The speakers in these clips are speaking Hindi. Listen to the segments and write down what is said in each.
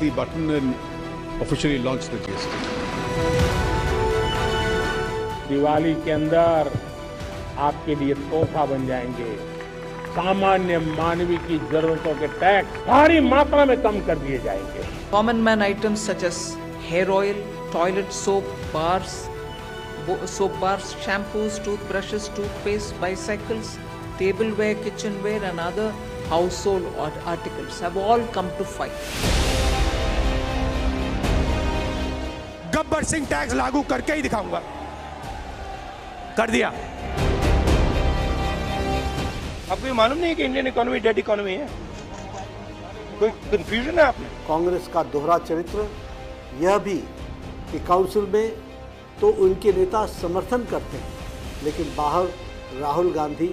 the button and officially launch the GST. Diwali के अंदर आपके लिए तोहफा बन जाएंगे। सामान्य मानवी की जरूरतों के टैक्स भारी मात्रा में कम कर दिए जाएंगे। Common man items such as hair oil, toilet soap bars, shampoos, toothbrushes, toothpaste, bicycles, tableware, kitchenware and other household articles have all come to fight. Gabbar Singh tax लागू करके ही दिखाऊंगा। कर दिया। आपको ये मालूम नहीं है कि इंडियन इकोनॉमी डेड इकोनॉमी है? कोई कंफ्यूजन है आपने? कांग्रेस का दोहरा चरित्र यह भी कि काउंसिल में तो उनके नेता समर्थन करते हैं, लेकिन बाहर राहुल गांधी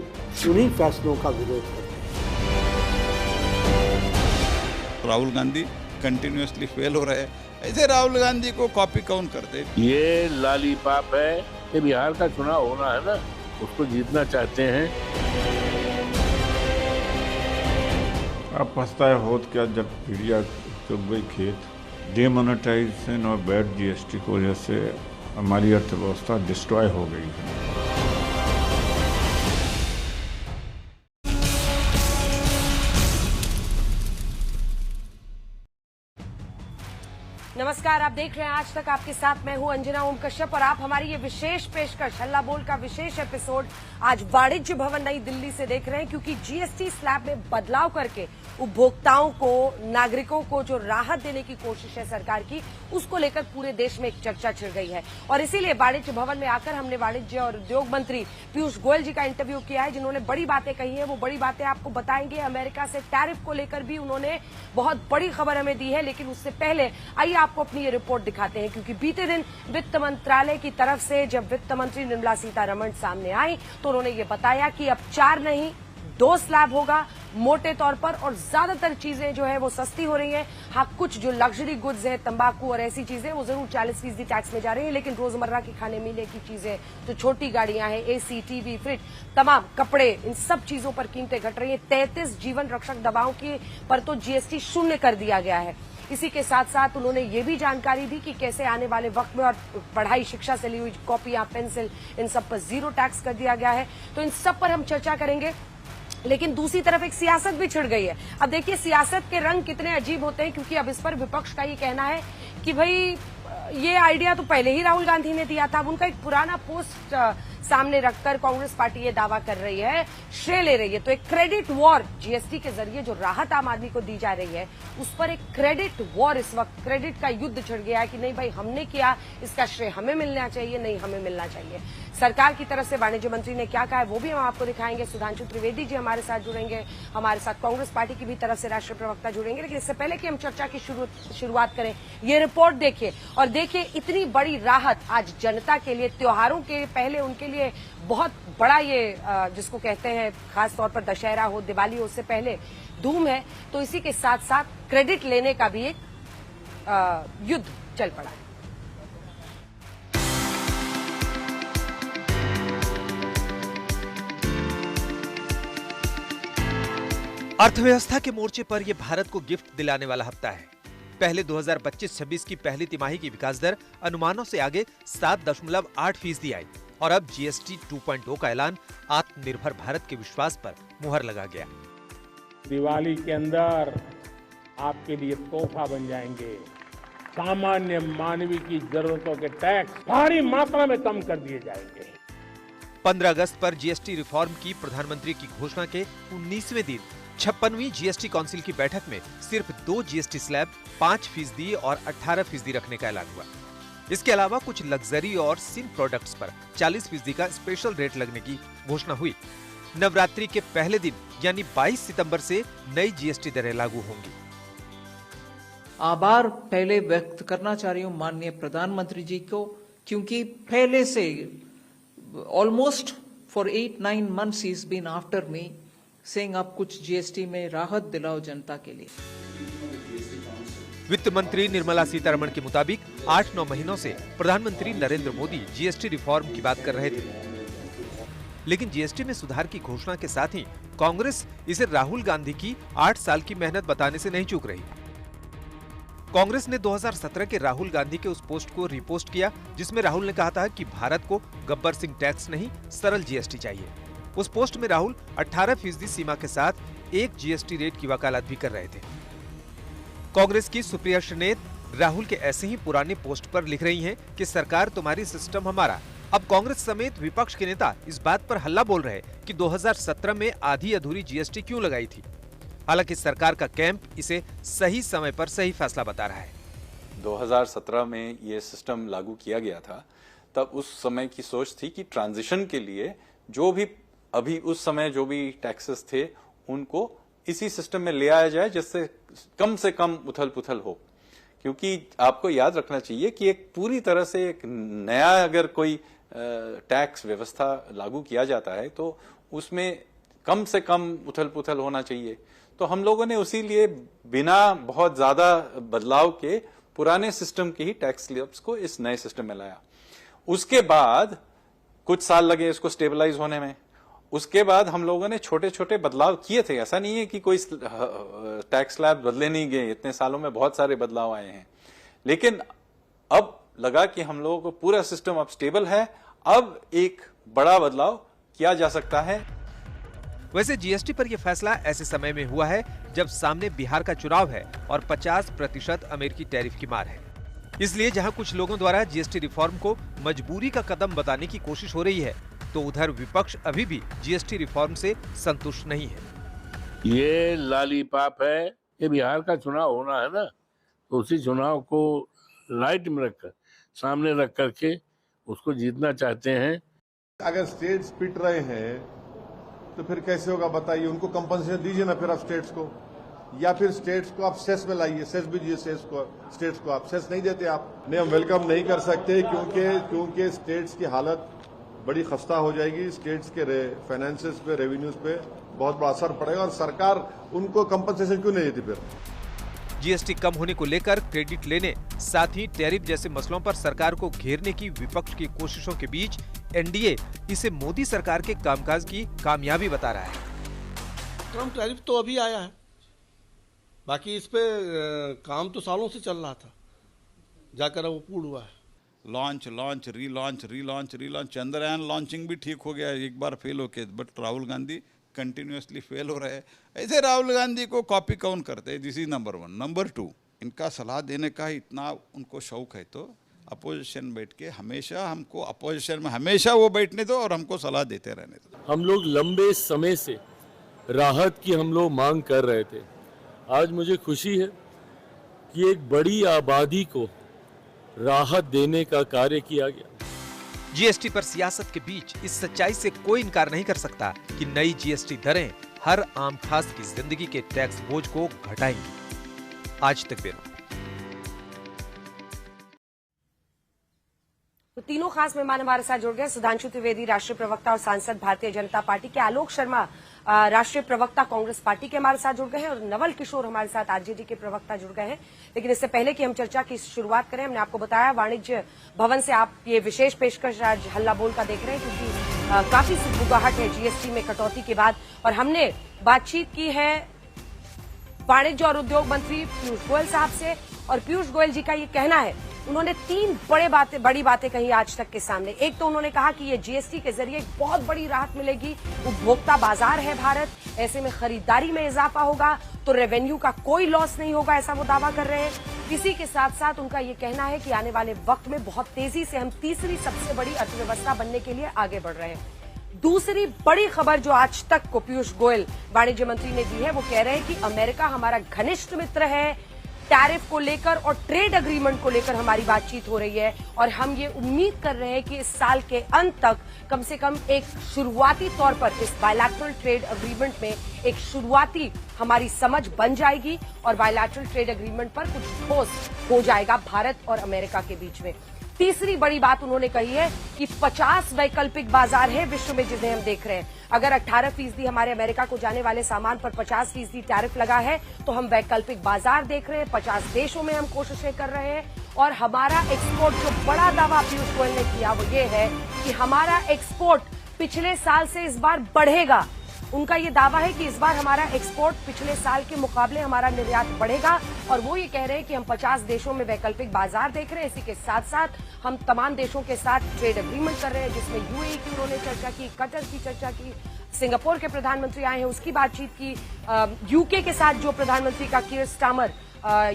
उन्हीं फैसलों का विरोध करते हैं। राहुल गांधी कंटिन्यूअसली फेल हो रहे हैं, ऐसे राहुल गांधी को कॉपी कौन करते? ये लालीपाप है कि बिहार का चुनाव होना है ना, उसको जीतना चाहते हैं। अब पछताया होत क्या जब पीड़िया चुग गई खेत। डिमोनेटाइजेशन और बैड जीएसटी की वजह से हमारी अर्थव्यवस्था डिस्ट्रॉय हो गई है। नमस्कार, आप देख रहे हैं आज तक आपके साथ मैं हूं अंजना ओम कश्यप और आप हमारी ये विशेष पेशकश हल्ला बोल का विशेष एपिसोड आज वाणिज्य भवन नई दिल्ली से देख रहे हैं, क्योंकि जीएसटी स्लैब में बदलाव करके उपभोक्ताओं को, नागरिकों को जो राहत देने की कोशिश है सरकार की, उसको लेकर पूरे देश में एक चर्चा छिड़ गई है। और इसीलिए वाणिज्य भवन में आकर हमने वाणिज्य और उद्योग मंत्री पीयूष गोयल जी का इंटरव्यू किया है, जिन्होंने बड़ी बातें कही है। वो बड़ी बातें आपको बताएंगे। अमेरिका से टैरिफ को लेकर भी उन्होंने बहुत बड़ी खबर हमें दी है, लेकिन उससे पहले आइए आपको अपनी ये रिपोर्ट दिखाते हैं, क्योंकि बीते दिन वित्त मंत्रालय की तरफ से जब वित्त मंत्री निर्मला सीतारमण सामने आई तो उन्होंने ये बताया कि अब 4 नहीं 2 स्लैब होगा मोटे तौर पर, और ज्यादातर चीजें जो है वो सस्ती हो रही हैं। हाँ, कुछ जो लग्जरी गुड्स है, तंबाकू और ऐसी चीजें, वो जरूर 40% टैक्स में जा रही है, लेकिन रोजमर्रा के खाने पीने की चीजें, जो छोटी गाड़ियां हैं, एसी, टीवी, फ्रिज, तमाम कपड़े, इन सब चीजों पर कीमतें घट रही है। 33 जीवन रक्षक दवाओं की पर तो जीएसटी 0 कर दिया गया है। इसी के साथ साथ उन्होंने ये भी जानकारी दी कि कैसे आने वाले वक्त में और पढ़ाई शिक्षा से ली हुई कॉपियां, पेंसिल, इन सब पर 0 टैक्स कर दिया गया है। तो इन सब पर हम चर्चा करेंगे, लेकिन दूसरी तरफ एक सियासत भी छिड़ गई है। अब देखिए सियासत के रंग कितने अजीब होते हैं, क्योंकि अब इस पर विपक्ष का ये कहना है कि भाई ये आइडिया तो पहले ही राहुल गांधी ने दिया था। अब उनका एक पुराना पोस्ट सामने रखकर कांग्रेस पार्टी ये दावा कर रही है, श्रेय ले रही है। तो एक क्रेडिट वॉर जीएसटी के जरिए जो राहत आम आदमी को दी जा रही है, उस पर एक क्रेडिट वॉर, इस वक्त क्रेडिट का युद्ध छिड़ गया है कि नहीं भाई हमने किया, इसका श्रेय हमें मिलना चाहिए, नहीं हमें मिलना चाहिए। सरकार की तरफ से वाणिज्य मंत्री ने क्या कहा है वो भी हम आपको दिखाएंगे। सुधांशु त्रिवेदी जी हमारे साथ जुड़ेंगे, हमारे साथ कांग्रेस पार्टी की भी तरफ से राष्ट्रीय प्रवक्ता जुड़ेंगे। लेकिन इससे पहले कि हम चर्चा की शुरुआत करें, ये रिपोर्ट देखिए और देखिए इतनी बड़ी राहत आज जनता के लिए, त्योहारों के पहले उनके लिए बहुत बड़ा ये जिसको कहते हैं खास तौर पर दशहरा हो, दिवाली हो, उससे पहले धूम है। तो इसी के साथ साथ क्रेडिट लेने का भी एक युद्ध चल पड़ा है। अर्थव्यवस्था के मोर्चे पर यह भारत को गिफ्ट दिलाने वाला हफ्ता है। पहले 2025-26 की पहली तिमाही की विकास दर अनुमानों से आगे 7.8% आई और अब जीएसटी 2.0 का ऐलान आत्मनिर्भर भारत के विश्वास पर मुहर लगा गया। दिवाली के अंदर आपके लिए तोहफा बन जाएंगे। सामान्य मानवी की जरूरतों के टैक्स भारी मात्रा में कम कर दिए जाएंगे। 15 अगस्त पर जीएसटी रिफॉर्म की प्रधानमंत्री की घोषणा के 19वें दिन 56वीं जीएसटी काउंसिल की बैठक में सिर्फ 2 जीएसटी स्लैब 5% और 18% रखने का ऐलान हुआ। इसके अलावा कुछ लग्जरी और सिन प्रोडक्ट्स पर 40% का स्पेशल रेट लगने की घोषणा हुई। नवरात्रि के पहले दिन यानी 22 सितंबर से नई जीएसटी दरें लागू होंगी। आभार पहले व्यक्त करना चाह रही हूँ माननीय प्रधानमंत्री जी को, क्योंकि पहले से almost for 8-9 months he's been after me saying आप कुछ जीएसटी में राहत दिलाओ जनता के लिए। वित्त मंत्री निर्मला सीतारमण के मुताबिक 8-9 महीनों से प्रधानमंत्री नरेंद्र मोदी जीएसटी रिफॉर्म की बात कर रहे थे, लेकिन जीएसटी में सुधार की घोषणा के साथ ही कांग्रेस इसे राहुल गांधी की 8 साल की मेहनत बताने से नहीं चूक रही। कांग्रेस ने 2017 के राहुल गांधी के उस पोस्ट को रिपोस्ट किया जिसमें राहुल ने कहा था कि भारत को गब्बर सिंह टैक्स नहीं सरल जीएसटी चाहिए। उस पोस्ट में राहुल 18% सीमा के साथ एक जीएसटी रेट की वकालत भी कर रहे थे। कांग्रेस की सुप्रिया श्रीनेत राहुल के ऐसे ही पुराने पोस्ट पर लिख रही हैं कि सरकार तुम्हारी सिस्टम हमारा। अब कांग्रेस समेत विपक्ष के नेता इस बात पर हल्ला बोल रहे हैं कि 2017 में आधी अधूरी जीएसटी क्यों लगाई थी। हालांकि सरकार का कैंप इसे सही समय पर सही फैसला बता रहा है। 2017 में ये सिस्टम लागू किया गया था, तब उस समय की सोच थी कि ट्रांजिशन के लिए जो भी अभी उस समय जो भी टैक्सेस थे उनको इसी सिस्टम में ले आया जाए जिससे से कम उथल पुथल हो। क्योंकि आपको याद रखना चाहिए कि एक पूरी तरह से एक नया अगर कोई टैक्स व्यवस्था लागू किया जाता है तो उसमें कम से कम उथल पुथल होना चाहिए। तो हम लोगों ने उसी लिए बिना बहुत ज्यादा बदलाव के पुराने सिस्टम के ही टैक्स स्लैब्स को इस नए सिस्टम में लाया। उसके बाद कुछ साल लगे इसको स्टेबलाइज होने में। उसके बाद हम लोगों ने छोटे छोटे बदलाव किए थे। ऐसा नहीं है कि कोई टैक्स स्लैब बदले नहीं गए, इतने सालों में बहुत सारे बदलाव आए हैं। लेकिन अब लगा कि हम लोगों को पूरा सिस्टम अब स्टेबल है, अब एक बड़ा बदलाव किया जा सकता है। वैसे जीएसटी पर यह फैसला ऐसे समय में हुआ है जब सामने बिहार का चुनाव है और 50% अमेरिकी टैरिफ की मार है। इसलिए जहां कुछ लोगों द्वारा जीएसटी रिफॉर्म को मजबूरी का कदम बताने की कोशिश हो रही है, तो उधर विपक्ष अभी भी जीएसटी रिफॉर्म से संतुष्ट नहीं है। ये लॉलीपॉप है, ये बिहार का चुनाव होना है ना, तो उसी चुनाव को लाइट में रखकर सामने रख करके उसको जीतना चाहते हैं। अगर स्टेट्स पिट रहे हैं तो फिर कैसे होगा बताइए। उनको कंपनसेशन दीजिए ना फिर आप स्टेट्स को, या फिर स्टेट्स को आप सेस में लाइए, सेस भी दीजिए स्टेट्स को। आप सेस नहीं देते आप, नहीं हम वेलकम नहीं कर सकते क्योंकि स्टेट्स की हालत बड़ी खस्ता हो जाएगी। स्टेट्स के फाइनेंसेस पे, रेवेन्यूज पे बहुत बड़ा असर पड़ेगा और सरकार उनको कंपनसेशन क्यों नहीं देती। फिर जीएसटी कम होने को लेकर क्रेडिट लेने, साथ ही टैरिफ जैसे मसलों पर सरकार को घेरने की विपक्ष की कोशिशों के बीच एनडीए इसे मोदी सरकार के कामकाज की कामयाबी बता रहा है। ट्रम्प टैरिफ तो अभी आया है, बाकी इस पे काम तो सालों से चल रहा था, जाकर वो पूर्ण हुआ है। लॉन्च रीलॉन्च चंद्रयान लॉन्चिंग भी ठीक हो गया एक बार फेल होके, but Rahul Gandhi continuously fail हो रहे हैं। ऐसे राहुल गांधी को कॉपी कौन करते हैं? This is number 1। नंबर 2, इनका सलाह देने का इतना उनको शौक है तो अपोजिशन बैठ के हमेशा हमको अपोजिशन में हमेशा वो बैठने दो और हमको सलाह देते रहने दो। हम लोग लंबे समय से राहत की हम लोग मांग कर रहे थे। आज मुझे खुशी है कि एक बड़ी आबादी को राहत देने का कार्य किया गया। जीएसटी पर सियासत के बीच इस सच्चाई से कोई इनकार नहीं कर सकता कि नई जीएसटी दरें हर आम खास की जिंदगी के टैक्स बोझ को घटाएंगी। आज तक ब्यूरो। तो तीनों खास मेहमान हमारे साथ जुड़ गए। सुधांशु त्रिवेदी राष्ट्रीय प्रवक्ता और सांसद भारतीय जनता पार्टी के, आलोक शर्मा राष्ट्रीय प्रवक्ता कांग्रेस पार्टी के हमारे साथ जुड़ गए हैं, और नवल किशोर हमारे साथ आरजेडी के प्रवक्ता जुड़ गए हैं। लेकिन इससे पहले कि हम चर्चा की शुरुआत करें, हमने आपको बताया वाणिज्य भवन से आप ये विशेष पेशकश आज हल्ला बोल का देख रहे हैं, क्योंकि काफी सुगबुगाहट है जीएसटी में कटौती के बाद। और हमने बातचीत की है वाणिज्य और उद्योग मंत्री पीयूष गोयल साहब से, और पीयूष गोयल जी का ये कहना है, उन्होंने 3 बड़ी बातें कही आज तक के सामने। एक तो उन्होंने कहा कि ये जीएसटी के जरिए एक बहुत बड़ी राहत मिलेगी, उपभोक्ता बाजार है भारत, ऐसे में खरीदारी में इजाफा होगा तो रेवेन्यू का कोई लॉस नहीं होगा, ऐसा वो दावा कर रहे हैं। इसी के साथ साथ उनका ये कहना है कि आने वाले वक्त में बहुत तेजी से हम तीसरी सबसे बड़ी अर्थव्यवस्था बनने के लिए आगे बढ़ रहे हैं। दूसरी बड़ी खबर जो आज तक को पीयूष गोयल वाणिज्य मंत्री ने दी है, वो कह रहे हैं कि अमेरिका हमारा घनिष्ठ मित्र है, टैरिफ को लेकर और ट्रेड एग्रीमेंट को लेकर हमारी बातचीत हो रही है, और हम ये उम्मीद कर रहे हैं कि इस साल के अंत तक कम से कम एक शुरुआती तौर पर इस बायलैटरल ट्रेड एग्रीमेंट में एक शुरुआती हमारी समझ बन जाएगी और बायलैटरल ट्रेड एग्रीमेंट पर कुछ ठोस हो जाएगा भारत और अमेरिका के बीच में। तीसरी बड़ी बात उन्होंने कही है कि 50 वैकल्पिक बाजार है विश्व में जिन्हें हम देख रहे हैं। अगर 18% हमारे अमेरिका को जाने वाले सामान पर 50% टैरिफ लगा है, तो हम वैकल्पिक बाजार देख रहे हैं। 50 देशों में हम कोशिशें कर रहे हैं, और हमारा एक्सपोर्ट, जो बड़ा दावा पीयूष गोयल ने किया वो ये है कि हमारा एक्सपोर्ट पिछले साल से इस बार बढ़ेगा। उनका ये दावा है कि इस बार हमारा एक्सपोर्ट पिछले साल के मुकाबले हमारा निर्यात बढ़ेगा और वो ये कह रहे हैं कि हम 50 देशों में वैकल्पिक बाजार देख रहे हैं। इसी के साथ साथ हम तमाम देशों के साथ ट्रेड एग्रीमेंट कर रहे हैं, जिसमें यूएई की उन्होंने चर्चा की, कतर की चर्चा की, सिंगापुर के प्रधानमंत्री आए हैं उसकी बातचीत की, यूके के साथ जो प्रधानमंत्री का कीर स्टामर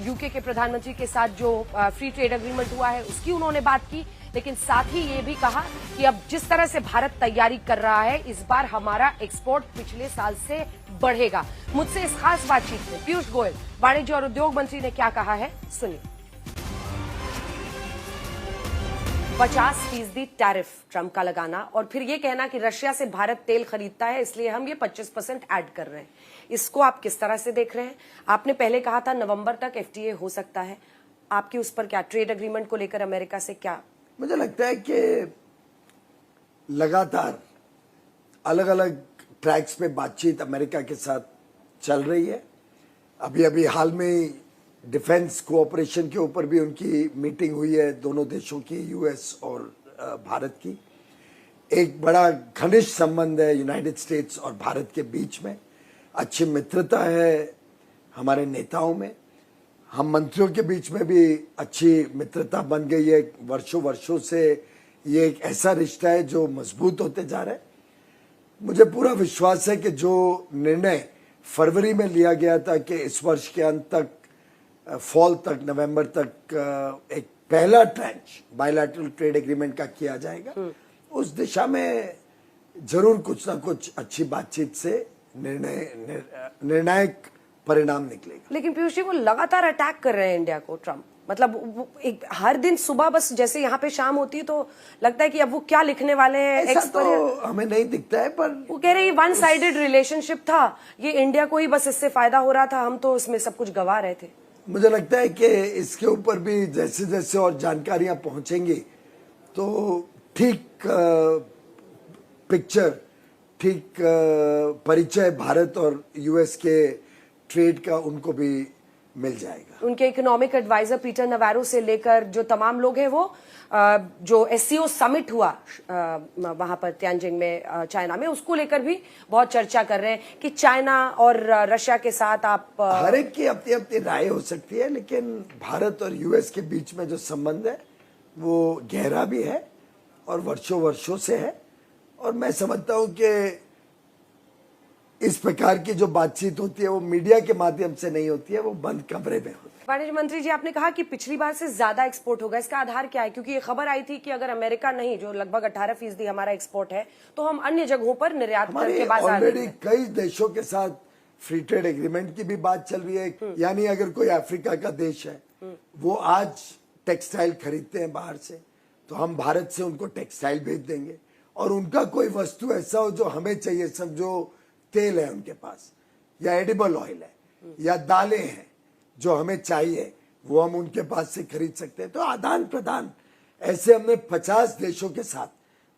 यूके के प्रधानमंत्री के साथ जो फ्री ट्रेड एग्रीमेंट हुआ है उसकी उन्होंने बात की। लेकिन साथ ही ये भी कहा कि अब जिस तरह से भारत तैयारी कर रहा है इस बार हमारा एक्सपोर्ट पिछले साल से बढ़ेगा। मुझसे इस खास बातचीत में पीयूष गोयल वाणिज्य और उद्योग मंत्री ने क्या कहा है, सुनिए। 50% टैरिफ ट्रंप का लगाना और फिर ये कहना कि रशिया से भारत तेल खरीदता है इसलिए हम ये 25% ऐड कर रहे हैं, इसको आप किस तरह से देख रहे हैं? आपने पहले कहा था नवंबर तक एफटीए हो सकता है, आपकी उस पर क्या ट्रेड एग्रीमेंट को लेकर अमेरिका से क्या? मुझे लगता है कि लगातार अलग अलग ट्रैक्स पे बातचीत अमेरिका के साथ चल रही है। अभी अभी हाल में डिफेंस कोऑपरेशन के ऊपर भी उनकी मीटिंग हुई है, दोनों देशों की, यूएस और भारत की। एक बड़ा घनिष्ठ संबंध है यूनाइटेड स्टेट्स और भारत के बीच में, अच्छी मित्रता है हमारे नेताओं में, हम मंत्रियों के बीच में भी अच्छी मित्रता बन गई है। वर्षों से ये एक ऐसा रिश्ता है जो मजबूत होते जा रहा है। मुझे पूरा विश्वास है कि जो निर्णय फरवरी में लिया गया था कि इस वर्ष के अंत तक, फॉल तक, नवंबर तक एक पहला ट्रेंच बायलैटरल ट्रेड एग्रीमेंट का किया जाएगा, उस दिशा में जरूर कुछ ना कुछ अच्छी बातचीत से निर्णायक परिणाम निकलेगा। लेकिन पीयूष जी वो लगातार अटैक कर रहे हैं इंडिया को, ट्रंप, मतलब एक हर दिन सुबह बस जैसे यहाँ पे शाम होती है तो लगता है कि अब वो क्या लिखने वाले हैं। ऐसा तो हमें नहीं दिखता है, पर वो कह रहे हैं वन साइडेड रिलेशनशिप था, ये इंडिया को ही बस इससे फायदा हो रहा था, हम तो इसमें सब कुछ गवा रहे थे। मुझे लगता है कि इसके ऊपर भी जैसे जैसे और जानकारियां पहुंचेंगी तो ठीक पिक्चर, ठीक परिचय भारत और यूएस के ट्रेड का उनको भी मिल जाएगा। उनके इकोनॉमिक एडवाइजर पीटर नवारो से लेकर जो तमाम लोग हैं वो जो एससीओ समिट हुआ वहां पर तियानजिंग में चाइना में, उसको लेकर भी बहुत चर्चा कर रहे हैं कि चाइना और रशिया के साथ आप हर एक की अपनी अपनी राय हो सकती है, लेकिन भारत और यूएस के बीच में जो संबंध है वो गहरा भी है और वर्षों से है। और मैं समझता हूं कि इस प्रकार की जो बातचीत होती है वो मीडिया के माध्यम से नहीं होती है, वो बंद कमरे में होती है। वाणिज्य मंत्री जी, आपने कहा कि पिछली बार से ज्यादा एक्सपोर्ट होगा, इसका आधार क्या है? क्योंकि ये खबर आई थी कि अगर अमेरिका नहीं, जो लगभग 18% हमारा एक्सपोर्ट है, तो हम अन्य जगहों पर निर्यात करके बाजार ऑलरेडी कई देशों के साथ फ्री ट्रेड एग्रीमेंट की भी बात चल रही है। यानी अगर कोई अफ्रीका का देश है वो आज टेक्सटाइल खरीदते हैं बाहर से, तो हम भारत से उनको टेक्सटाइल भेज देंगे और उनका कोई वस्तु ऐसा हो जो हमें चाहिए, समझो तेल है उनके पास या एडिबल ऑयल है या दालें हैं जो हमें चाहिए, वो हम उनके पास से खरीद सकते हैं। तो आदान प्रदान ऐसे हमने 50 देशों के साथ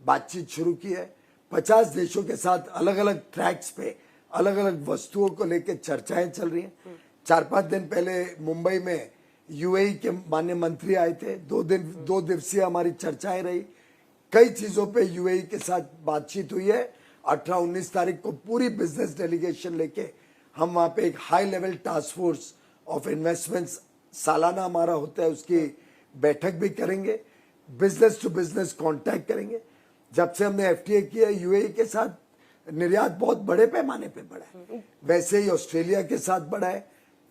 बातचीत शुरू की है। 50 देशों के साथ अलग अलग ट्रैक्स पे अलग अलग वस्तुओं को लेकर चर्चाएं चल रही हैं। 4-5 दिन पहले मुंबई में यूएई के माननीय मंत्री आए थे, 2 दिवसीय हमारी चर्चाएं रही। कई चीजों पे यूएई के साथ बातचीत हुई है। 18-19 तारीख को पूरी बिजनेस डेलीगेशन लेके हम वहां पे एक high level task force of investments सालाना हमारा होता है, उसकी बैठक भी करेंगे, बिजनेस टू बिजनेस कांटेक्ट करेंगे। जब से हमने एफटीए किया यूएई के साथ निर्यात बहुत बड़े पैमाने पे बढ़ा है, वैसे ही ऑस्ट्रेलिया के साथ बढ़ा है।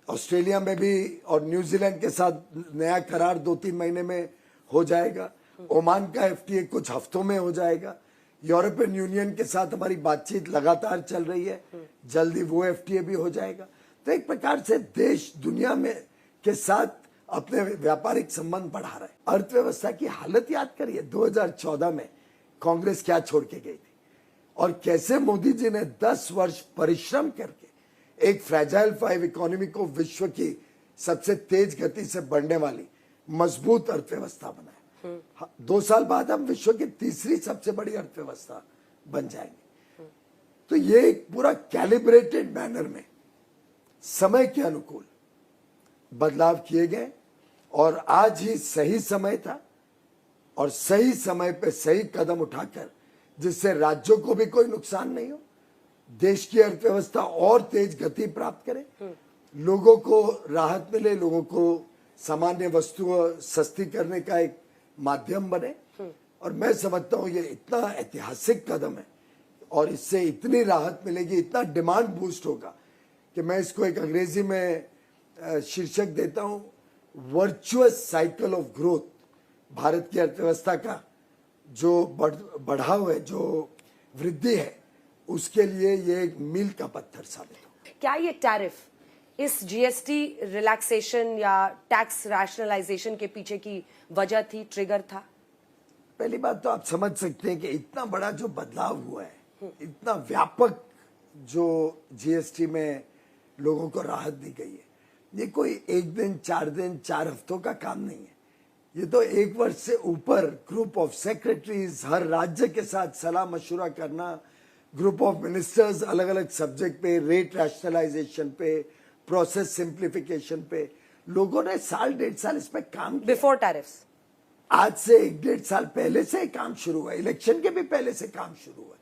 ऑस्ट्रेलिया में भी और न्यूजीलैंड के साथ नया करार 2-3 महीने में हो जाएगा। ओमान का एफटीए कुछ हफ्तों में हो जाएगा। यूरोपियन यूनियन के साथ हमारी बातचीत लगातार चल रही है, जल्दी वो एफटीए भी हो जाएगा। तो एक प्रकार से देश दुनिया में के साथ अपने व्यापारिक संबंध बढ़ा रहा है। अर्थव्यवस्था की हालत याद करिए, 2014 में कांग्रेस क्या छोड़ के गई थी और कैसे मोदी जी ने 10 वर्ष परिश्रम करके एक फ्रैजाइल 5 इकोनॉमी को विश्व की सबसे तेज गति से बढ़ने वाली मजबूत अर्थव्यवस्था बनाया। 2 साल बाद हम विश्व की तीसरी सबसे बड़ी अर्थव्यवस्था बन जाएंगे। तो ये एक पूरा कैलिब्रेटेड मैनर में समय के अनुकूल बदलाव किए गए और आज ही सही समय था और सही समय पे सही कदम उठाकर, जिससे राज्यों को भी कोई नुकसान नहीं हो देश की अर्थव्यवस्था और तेज गति प्राप्त करे, लोगों को राहत मिले, लोगों को सामान्य वस्तुओं सस्ती करने का एक माध्यम बने। और मैं समझता हूं ये इतना ऐतिहासिक कदम है और इससे इतनी राहत मिलेगी, इतना डिमांड बूस्ट होगा कि मैं इसको एक अंग्रेजी में शीर्षक देता हूं, virtuous cycle of growth. Bharat की अर्थव्यवस्था का जो बढ़ाव है, जो वृद्धि है, उसके लिए ये एक मील का पत्थर साबित हो। क्या ये टैरिफ इस जीएसटी रिलैक्सेशन या टैक्स रैशनलाइजेशन के पीछे की वजह थी, ट्रिगर था? पहली बात तो आप समझ सकते हैं कि इतना बड़ा जो बदलाव हुआ है, इतना व्यापक जो जीएसटी में लोगों को राहत दी गई है, ये कोई एक दिन, 4 दिन, 4 हफ्तों का काम नहीं है। ये तो 1 वर्ष से ऊपर ग्रुप ऑफ सेक्रेटरीज, हर राज्य के साथ सलाह मशुरा करना, ग्रुप ऑफ मिनिस्टर्स अलग अलग सब्जेक्ट पे, रेट रैशनलाइजेशन पे, प्रोसेस सिंप्लीफिकेशन पे, लोगों ने 1.5 साल इस पे काम किया। बिफोर टैरिफ्स आज से 1.5 साल पहले से काम शुरू हुआ, इलेक्शन के भी पहले से काम शुरू हुआ।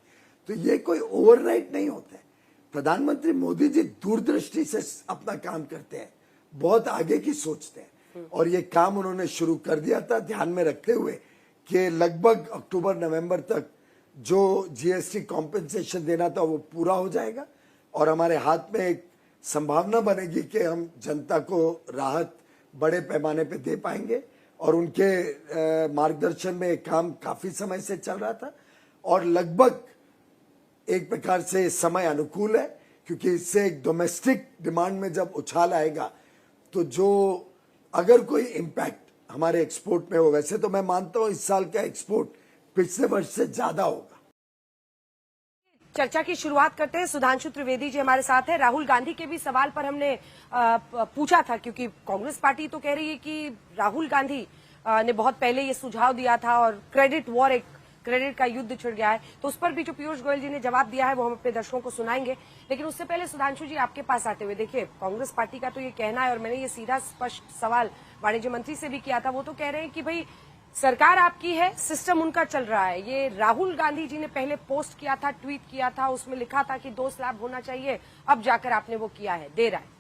तो ये कोई ओवरनाइट नहीं होता है। प्रधानमंत्री मोदी जी दूरदृष्टि से अपना काम करते हैं, बहुत आगे की सोचते हैं और ये काम उन्होंने शुरू कर दिया था ध्यान में रखते हुए कि लगभग अक्टूबर-नवंबर तक जो जीएसटी कॉम्पेंसेशन देना था वो पूरा हो जाएगा और हमारे हाथ में एक संभावना बनेगी कि हम जनता को राहत बड़े पैमाने पे दे पाएंगे। और उनके मार्गदर्शन में काम काफी समय से चल रहा था और लगभग एक प्रकार से समय अनुकूल है, क्योंकि इससे एक डोमेस्टिक डिमांड में जब उछाल आएगा तो जो अगर कोई इम्पैक्ट हमारे एक्सपोर्ट में हो, वैसे तो मैं मानता हूं इस साल का एक्सपोर्ट पिछले वर्ष से ज्यादा होगा। चर्चा की शुरुआत करते हैं। सुधांशु त्रिवेदी जी हमारे साथ है। राहुल गांधी के भी सवाल पर हमने पूछा था, क्योंकि कांग्रेस पार्टी तो कह रही है कि राहुल गांधी ने बहुत पहले ये सुझाव दिया था और क्रेडिट वॉर, एक क्रेडिट का युद्ध छिड़ गया है, तो उस पर भी जो पीयूष गोयल जी ने जवाब दिया है वो हम अपने दर्शकों को सुनाएंगे। लेकिन उससे पहले सुधांशु जी आपके पास आते हुए, देखिए कांग्रेस पार्टी का तो ये कहना है और मैंने ये सीधा स्पष्ट सवाल वाणिज्य मंत्री से भी किया था, वो तो कह रहे हैं कि भाई सरकार आपकी है, सिस्टम उनका चल रहा है। ये राहुल गांधी जी ने पहले पोस्ट किया था, ट्वीट किया था, उसमें लिखा था कि 2 स्लैब होना चाहिए, अब जाकर आपने वो किया है, दे रहा है।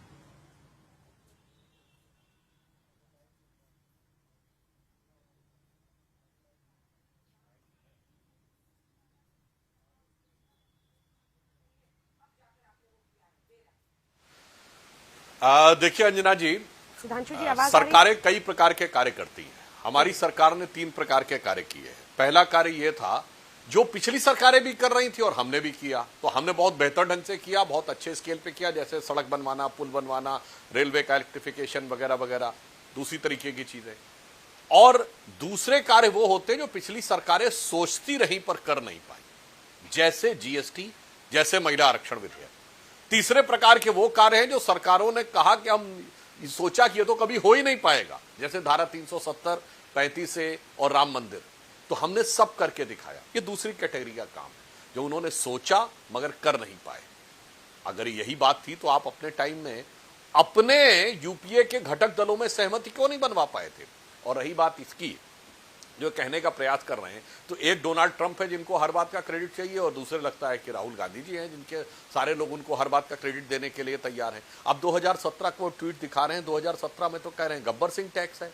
देखिए अंजना जी, सुधांशु जी आवाज सरकारें कई प्रकार के कार्य करती हैं। हमारी सरकार ने 3 प्रकार के कार्य किए हैं। पहला कार्य यह था जो पिछली सरकारें भी कर रही थी और हमने भी किया, तो हमने बहुत बेहतर ढंग से किया, बहुत अच्छे स्केल पे किया, जैसे सड़क बनवाना, पुल बनवाना, रेलवे का इलेक्ट्रिफिकेशन वगैरह वगैरह, दूसरी तरीके की चीजें। और दूसरे कार्य वो होते हैं जो पिछली सरकारें सोचती रही पर कर नहीं पाई, जैसे जीएसटी, जैसे महिला आरक्षण विधेयक। तीसरे प्रकार के वो कार्य हैं जो सरकारों ने कहा कि हम सोचा कि ये तो कभी हो ही नहीं पाएगा, जैसे धारा 370, 35 और राम मंदिर, तो हमने सब करके दिखाया। ये दूसरी कैटेगरी का काम है जो उन्होंने सोचा मगर कर नहीं पाए। अगर यही बात थी तो आप अपने टाइम में अपने यूपीए के घटक दलों में सहमति क्यों नहीं बनवा पाए थे? और रही बात इसकी जो कहने का प्रयास कर रहे हैं, तो एक डोनाल्ड ट्रंप है जिनको हर बात का क्रेडिट चाहिए और दूसरे लगता है कि राहुल गांधी जी हैं जिनके सारे लोग उनको हर बात का क्रेडिट देने के लिए तैयार हैं। अब 2017 को ट्वीट दिखा रहे हैं, 2017 में तो कह रहे हैं गब्बर सिंह टैक्स है।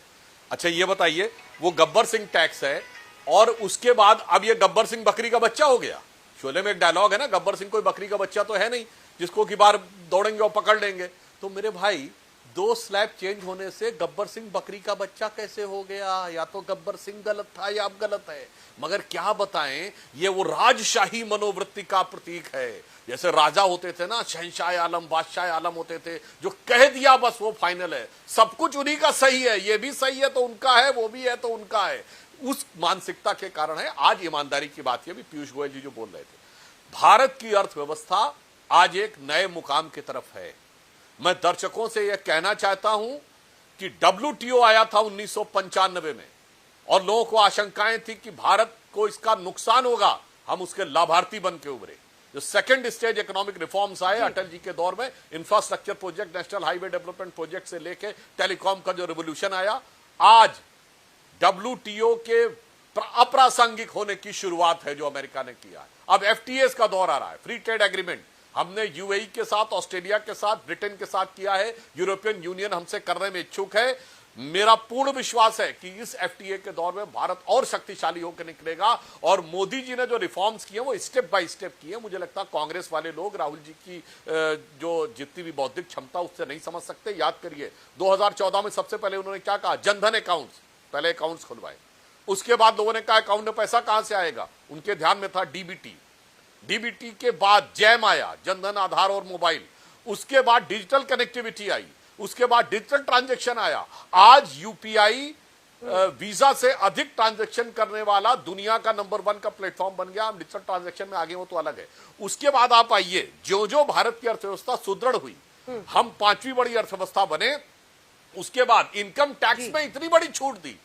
अच्छा ये बताइए, वो गब्बर सिंह टैक्स है और उसके बाद अब ये गब्बर सिंह बकरी का बच्चा हो गया। शोले में एक डायलॉग है ना, गब्बर सिंह कोई बकरी का बच्चा तो है नहीं जिसको कि बार दौड़ेंगे और पकड़ लेंगे। तो मेरे भाई 2 स्लैब चेंज होने से गब्बर सिंह बकरी का बच्चा कैसे हो गया? या तो गब्बर सिंह गलत था या अब गलत है। मगर क्या बताएं, ये वो राजशाही मनोवृत्ति का प्रतीक है। जैसे राजा होते थे ना, शहंशाह आलम, बादशाह आलम होते थे, जो कह दिया बस वो फाइनल है, सब कुछ उन्हीं का सही है, ये भी सही है तो उनका है, वो भी है तो उनका है। उस मानसिकता के कारण है। आज ईमानदारी की बात यह भी पीयूष गोयल जी जो बोल रहे थे, भारत की अर्थव्यवस्था आज एक नए मुकाम की तरफ है। मैं दर्शकों से यह कहना चाहता हूं कि WTO आया था 1995 में और लोगों को आशंकाएं थी कि भारत को इसका नुकसान होगा, हम उसके लाभार्थी बन के उभरे। जो सेकंड स्टेज इकोनॉमिक रिफॉर्म्स आए अटल जी के दौर में, infrastructure project, national highway development project से लेके टेलीकॉम का जो रिवोल्यूशन आया, आज WTO के अप्रासंगिक होने की शुरुआत है जो अमेरिका ने किया है। अब FTAs का दौर आ रहा है, फ्री ट्रेड एग्रीमेंट, हमने यूएई के साथ, ऑस्ट्रेलिया के साथ, ब्रिटेन के साथ किया है। यूरोपियन यूनियन हमसे करने में इच्छुक है। मेरा पूर्ण विश्वास है कि इस एफटीए के दौर में भारत और शक्तिशाली होकर निकलेगा। और मोदी जी ने जो रिफॉर्म्स किए वो स्टेप बाय स्टेप किए। मुझे लगता है कांग्रेस वाले लोग राहुल जी की जो जितनी भी बौद्धिक क्षमता उससे नहीं समझ सकते। याद करिए 2014 में सबसे पहले उन्होंने क्या कहा, जनधन अकाउंट्स, पहले अकाउंट्स खुलवाए। उसके बाद लोगों ने कहा अकाउंट में पैसा कहां से आएगा, उनके ध्यान में था डीबीटी। डीबीटी के बाद जैम आया, जनधन आधार और मोबाइल। उसके बाद डिजिटल कनेक्टिविटी आई, उसके बाद डिजिटल ट्रांजैक्शन आया। आज यूपीआई वीजा से अधिक ट्रांजैक्शन करने वाला दुनिया का नंबर 1 का प्लेटफॉर्म बन गया। हम डिजिटल ट्रांजैक्शन में आगे, वो तो अलग है। उसके बाद आप आइए, जो जो भारत की अर्थव्यवस्था सुदृढ़ हुई, हम 5वीं बड़ी अर्थव्यवस्था बने। उसके बाद इनकम टैक्स में इतनी बड़ी छूट दी,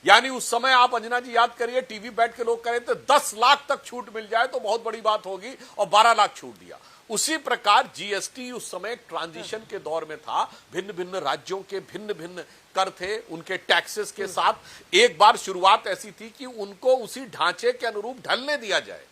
यानी उस समय आप अंजना जी याद करिए, टीवी बैठ के लोग कह रहे थे 10 लाख तक छूट मिल जाए तो बहुत बड़ी बात होगी, और 12 लाख छूट दिया। उसी प्रकार जीएसटी उस समय ट्रांजिशन के दौर में था। भिन्न भिन्न राज्यों के भिन्न भिन्न कर थे, उनके टैक्सेस के साथ एक बार शुरुआत ऐसी थी कि उनको उसी ढांचे के अनुरूप ढलने दिया जाए।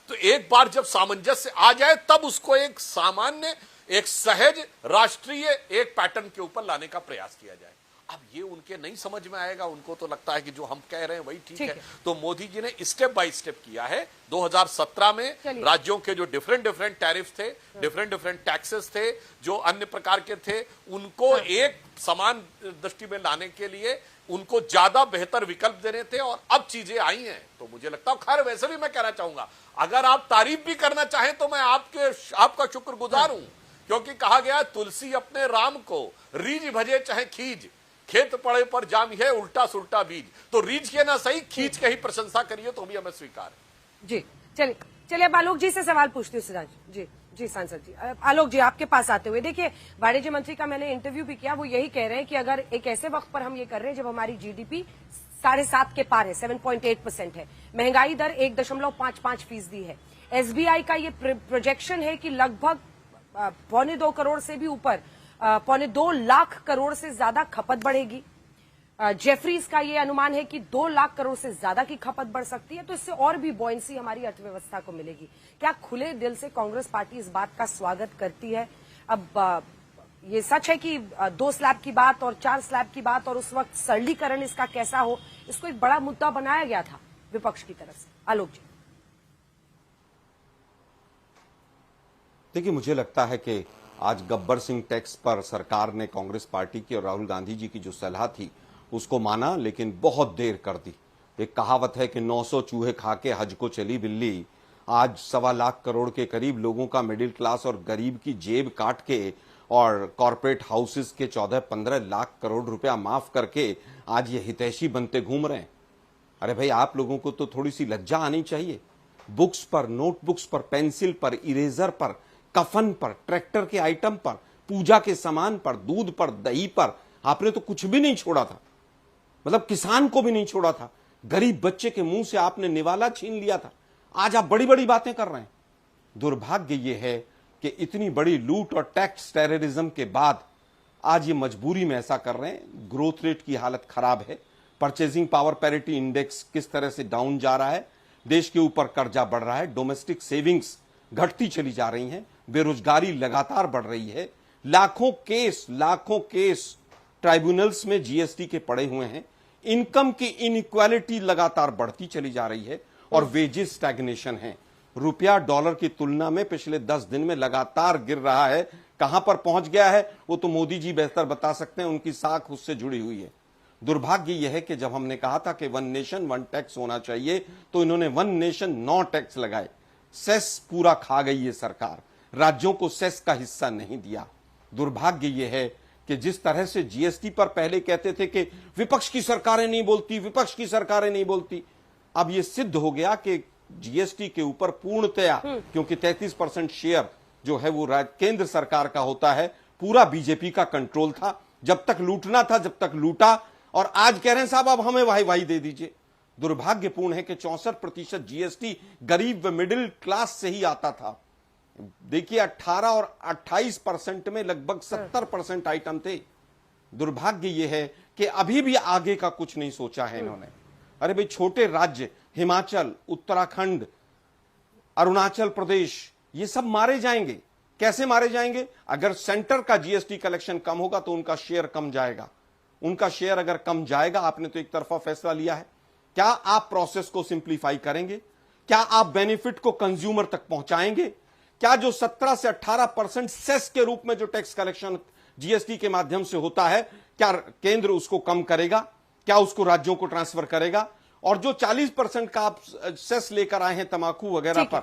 तो एक बार जब सामंजस्य आ जाए तब उसको एक सामान्य, एक सहज राष्ट्रीय एक पैटर्न के ऊपर लाने का प्रयास किया जाए। अब ये उनके नहीं समझ में आएगा, उनको तो लगता है कि जो हम कह रहे हैं वही ठीक है। तो मोदी जी ने स्टेप बाय स्टेप किया है। 2017 में राज्यों के जो डिफरेंट टैरिफ थे, डिफरेंट टैक्सेस थे, जो अन्य प्रकार के थे, उनको एक समान दृष्टि में लाने के लिए उनको ज्यादा बेहतर विकल्प देने थे, और अब चीजें आई हैं। तो मुझे लगता है, खैर वैसे भी मैं कहना चाहूंगा, अगर आप तारीफ भी करना चाहें तो मैं आपका शुक्रगुजार हूं, क्योंकि कहा गया तुलसी अपने राम को रीझ भजे चाहे खींच, खेत पड़े पर जाम है उल्टा सुल्टा बीज। तो रीझ के ना सही, खींच के ही प्रशंसा करिए तो भी हमें स्वीकार है। जी चलिए अब आलोक जी से सवाल पूछती हूँ। सिराज जी सांसद जी, आलोक जी आपके पास आते हुए, देखिए वाणिज्य मंत्री का मैंने इंटरव्यू भी किया, वो यही कह रहे हैं कि अगर एक ऐसे वक्त पर हम ये कर रहे हैं जब हमारी जीडीपी 7.5 के पार है, 7.8% है, महंगाई दर 1.55% है, एसबीआई का ये प्रोजेक्शन है कि लगभग 1.25 करोड़ से भी ऊपर 1.25 लाख करोड़ से ज्यादा खपत बढ़ेगी। जेफरीज का ये अनुमान है कि 2 लाख करोड़ से ज्यादा की खपत बढ़ सकती है। तो इससे और भी बॉयंसी हमारी अर्थव्यवस्था को मिलेगी। क्या खुले दिल से कांग्रेस पार्टी इस बात का स्वागत करती है? अब ये सच है कि 2 स्लैब की बात और 4 स्लैब की बात, और उस वक्त सरलीकरण इसका कैसा हो, इसको एक बड़ा मुद्दा बनाया गया था विपक्ष की तरफ से। आलोक जी, देखिए, मुझे लगता है कि आज गब्बर सिंह टैक्स पर सरकार ने कांग्रेस पार्टी की और राहुल गांधी जी की जो सलाह थी उसको माना, लेकिन बहुत देर कर दी। एक कहावत है कि 900 चूहे खा के हज को चली बिल्ली। आज 1.25 लाख करोड़ के करीब लोगों का मिडिल क्लास और गरीब की जेब काट के और कॉर्पोरेट हाउसेस के 14-15 लाख करोड़ रुपया माफ करके आज ये हितैषी बनते घूम रहे हैं। अरे भाई, आप लोगों को तो थोड़ी सी लज्जा आनी चाहिए। बुक्स पर, नोटबुक्स पर, पेंसिल पर, इरेजर पर, कफन पर, ट्रैक्टर के आइटम पर, पूजा के सामान पर, दूध पर, दही पर आपने तो कुछ भी नहीं छोड़ा था। मतलब किसान को भी नहीं छोड़ा था। गरीब बच्चे के मुंह से आपने निवाला छीन लिया था। आज आप बड़ी बड़ी बातें कर रहे हैं। दुर्भाग्य यह है कि इतनी बड़ी लूट और टैक्स टेररिज्म के बाद आज ये मजबूरी में ऐसा कर रहे हैं। ग्रोथ रेट की हालत खराब है। परचेजिंग पावर पैरिटी इंडेक्स किस तरह से डाउन जा रहा है। देश के ऊपर कर्जा बढ़ रहा है। डोमेस्टिक सेविंग्स घटती चली जा रही हैं। बेरोजगारी लगातार बढ़ रही है। लाखों केस ट्राइब्यूनल्स में जीएसटी के पड़े हुए हैं। इनकम की इनइक्वालिटी लगातार बढ़ती चली जा रही है और वेजेस स्टैग्नेशन है। रुपया डॉलर की तुलना में पिछले 10 दिन में लगातार गिर रहा है। कहां पर पहुंच गया है वो तो मोदी जी बेहतर बता सकते हैं, उनकी साख उससे जुड़ी हुई है। दुर्भाग्य यह है कि जब हमने कहा था कि 1 नेशन 1 टैक्स होना चाहिए तो इन्होंने 1 नेशन 9 टैक्स लगाए। सेस पूरा खा गई ये सरकार, राज्यों को सेस का हिस्सा नहीं दिया। दुर्भाग्य यह है कि जिस तरह से जीएसटी पर पहले कहते थे कि विपक्ष की सरकारें नहीं बोलती, अब यह सिद्ध हो गया कि जीएसटी के ऊपर पूर्णतया, क्योंकि 33% शेयर जो है वो केंद्र सरकार का होता है, पूरा बीजेपी का कंट्रोल था। जब तक लूटना था, जब तक लूटा, और आज कह रहे हैं साहब अब हमें वाही दे दीजिए। दुर्भाग्यपूर्ण है कि 64% जीएसटी गरीब व मिडिल क्लास से ही आता था। देखिए 18 और 28% में लगभग 70% आइटम थे। दुर्भाग्य यह है कि अभी भी आगे का कुछ नहीं सोचा है इन्होंने। अरे भाई, छोटे राज्य हिमाचल, उत्तराखंड, अरुणाचल प्रदेश, ये सब मारे जाएंगे। कैसे मारे जाएंगे? अगर सेंटर का जीएसटी कलेक्शन कम होगा तो उनका शेयर कम जाएगा। उनका शेयर अगर कम जाएगा, आपने तो एक तरफा फैसला लिया है, क्या आप प्रोसेस को सिंप्लीफाई करेंगे? क्या आप बेनिफिट को कंज्यूमर तक पहुंचाएंगे? क्या जो 17 से 18% सेस के रूप में जो टैक्स कलेक्शन जीएसटी के माध्यम से होता है, क्या केंद्र उसको कम करेगा? क्या उसको राज्यों को ट्रांसफर करेगा? और जो 40% का आप सेस लेकर आए हैं तंबाकू वगैरह पर,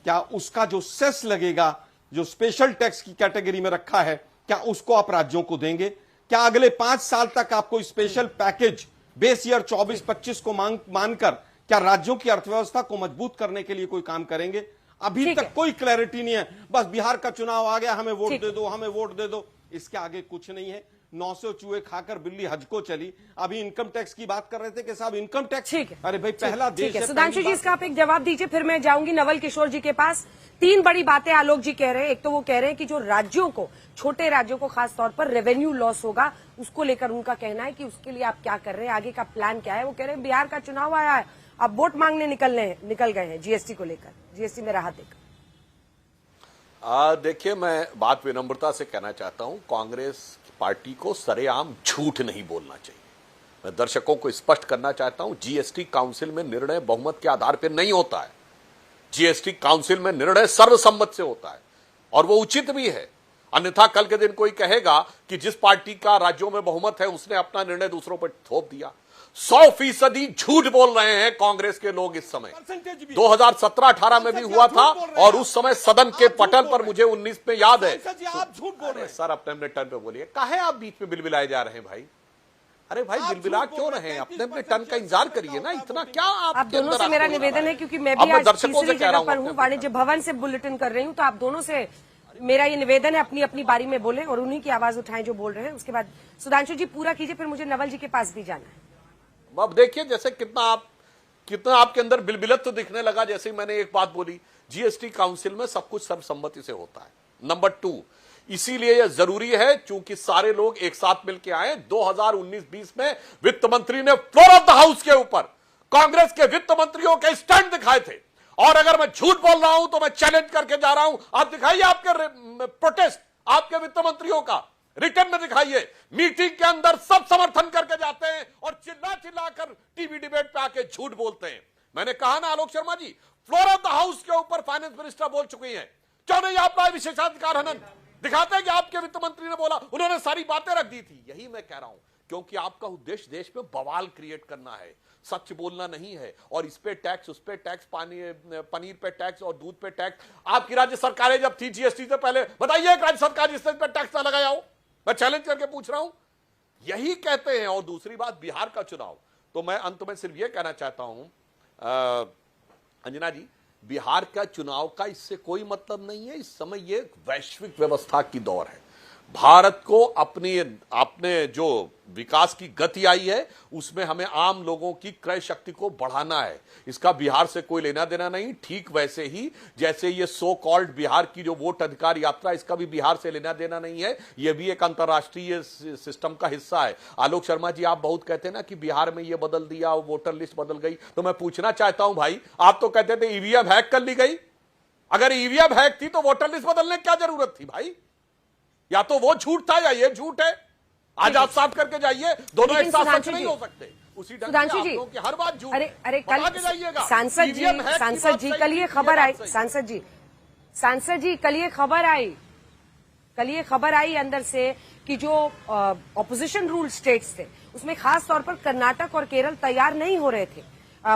क्या उसका जो सेस लगेगा, जो स्पेशल टैक्स की कैटेगरी में रखा है, क्या उसको आप राज्यों को देंगे? क्या अगले 5 साल तक आप कोई स्पेशल पैकेज बेस ईयर 24-25 को मानकर क्या राज्यों की अर्थव्यवस्था को मजबूत करने के लिए कोई काम करेंगे? अभी तक कोई क्लैरिटी नहीं है। बस बिहार का चुनाव आ गया, हमें वोट दे दो, हमें वोट दे दो, इसके आगे कुछ नहीं है। 900 चूहे खाकर बिल्ली हज को चली। अभी इनकम टैक्स की बात कर रहे थे कि साहब इनकम टैक्स, अरे भाई पहला देश है। सुधांशु जी, इसका आप एक जवाब दीजिए, फिर मैं जाऊंगी नवल किशोर जी के पास। 3 बड़ी बातें आलोक जी कह रहे हैं। एक तो वो कह रहे हैं कि जो राज्यों को, छोटे राज्यों को खास तौर पर रेवेन्यू लॉस होगा, उसको लेकर उनका कहना है कि उसके लिए आप क्या कर रहे हैं, आगे का प्लान क्या है। वो कह रहे हैं बिहार का चुनाव आया है, अब वोट मांगने निकल गए हैं जीएसटी को लेकर, जीएसटी में राहत देकर। देखिए, मैं बात विनम्रता से कहना चाहता हूं, कांग्रेस पार्टी को सरेआम झूठ नहीं बोलना चाहिए। मैं दर्शकों को स्पष्ट करना चाहता हूं, जीएसटी काउंसिल में निर्णय बहुमत के आधार पर नहीं होता है। जीएसटी काउंसिल में निर्णय सर्वसम्मत से होता है और वो उचित भी है। अन्यथा कल के दिन कोई कहेगा कि जिस पार्टी का राज्यों में बहुमत है उसने अपना निर्णय दूसरों पर थोप दिया। 100% झूठ बोल रहे हैं कांग्रेस के लोग इस समय। 2017-18 में भी हुआ था और उस समय सदन के पटल पर, मुझे 19 में याद है, आप झूठ बोल रहे हैं। सर अपने टर्न पे बोलिए। काहे आप बीच में बिलबिलाए जा रहे हैं भाई? अरे भाई बिलबिला क्यों रहे हैं? अपने टर्न का इंतजार करिए ना। इतना क्या आप दोनों से मेरा निवेदन है, क्योंकि मैं भी आज तीसरी जगह पर हूँ, वाणिज्य भवन से बुलेटिन कर रही हूँ, तो आप दोनों से मेरा ये निवेदन है, अपनी अपनी बारी में बोलें और उन्हीं की आवाज उठाएं जो बोल रहे हैं। उसके बाद सुधांशु जी पूरा कीजिए, फिर मुझे नवल जी के पास भी जाना है। अब देखिए जैसे कितना आपके अंदर बिलबिलत तो दिखने लगा जैसे ही मैंने एक बात बोली। जीएसटी काउंसिल में सब कुछ सर्वसम्मति से होता है। नंबर 2, इसीलिए यह जरूरी है क्योंकि सारे लोग एक साथ मिलकर आए। 2019-20 में वित्त मंत्री ने फ्लोर ऑफ द हाउस के ऊपर कांग्रेस के वित्त मंत्रियों के स्टैंड दिखाए थे। और अगर मैं झूठ बोल रहा हूं तो मैं चैलेंज करके जा रहा हूं, आप दिखाइए आपके प्रोटेस्ट, आपके वित्त मंत्रियों का रिटर्न में दिखाइए। मीटिंग के अंदर सब समर्थन करके जाते हैं और चिल्ला चिल्लाकर टीवी डिबेट पे आके झूठ बोलते हैं। मैंने कहा ना Alok Sharma ji, floor of the house के ऊपर फाइनेंस मिनिस्टर बोल चुकी हैं, क्यों नहीं आप लाए विशेषाधिकार हनन? दिखाते हैं कि आपके वित्त मंत्री ने बोला, उन्होंने सारी बातें रख दी थी। यही मैं कह रहा हूं, क्योंकि आपका उद्देश्य देश में बवाल क्रिएट करना है, सच बोलना नहीं है। और इस पे टैक्स, उस पे टैक्स, पनीर पे टैक्स और दूध पे टैक्स। आपकी राज्य सरकारें जब थी जीएसटी से पहले, बताइए एक राज्य सरकार जिसने इस पे टैक्स ना लगाया हो? मैं चैलेंज करके पूछ रहा हूं, यही कहते हैं। और दूसरी बात, बिहार का चुनाव, तो मैं अंत में सिर्फ यह कहना चाहता हूं अंजना जी, बिहार का चुनाव का इससे कोई मतलब नहीं है। इस समय यह वैश्विक व्यवस्था की दौर है। भारत को अपने जो विकास की गति आई है उसमें हमें आम लोगों की क्रय शक्ति को बढ़ाना है। इसका बिहार से कोई लेना देना नहीं। ठीक वैसे ही जैसे ये सो कॉल्ड बिहार की जो वोट अधिकार यात्रा, इसका भी बिहार से लेना देना नहीं है। यह भी एक अंतर्राष्ट्रीय सिस्टम का हिस्सा है। आलोक शर्मा जी, आप बहुत कहते हैं ना कि बिहार में यह बदल दिया, वोटर लिस्ट बदल गई, तो मैं पूछना चाहता हूं भाई, आप तो कहते थे ईवीएम हैक कर ली गई। अगर ईवीएम हैक थी तो वोटर लिस्ट बदलने की क्या जरूरत थी भाई? या तो वो झूठ था या ये झूठ है। आज आप साफ करके जाइए, दोनों एक साथ सच नहीं हो सकते। उसी ढंग से आप लोगों की हर बात झूठ। अरे कल सांसद जी कल ये खबर आई, सांसद जी कल ये खबर आई अंदर से कि जो ऑपोजिशन रूल स्टेट्स थे उसमें खास तौर पर कर्नाटक और केरल तैयार नहीं हो रहे थे।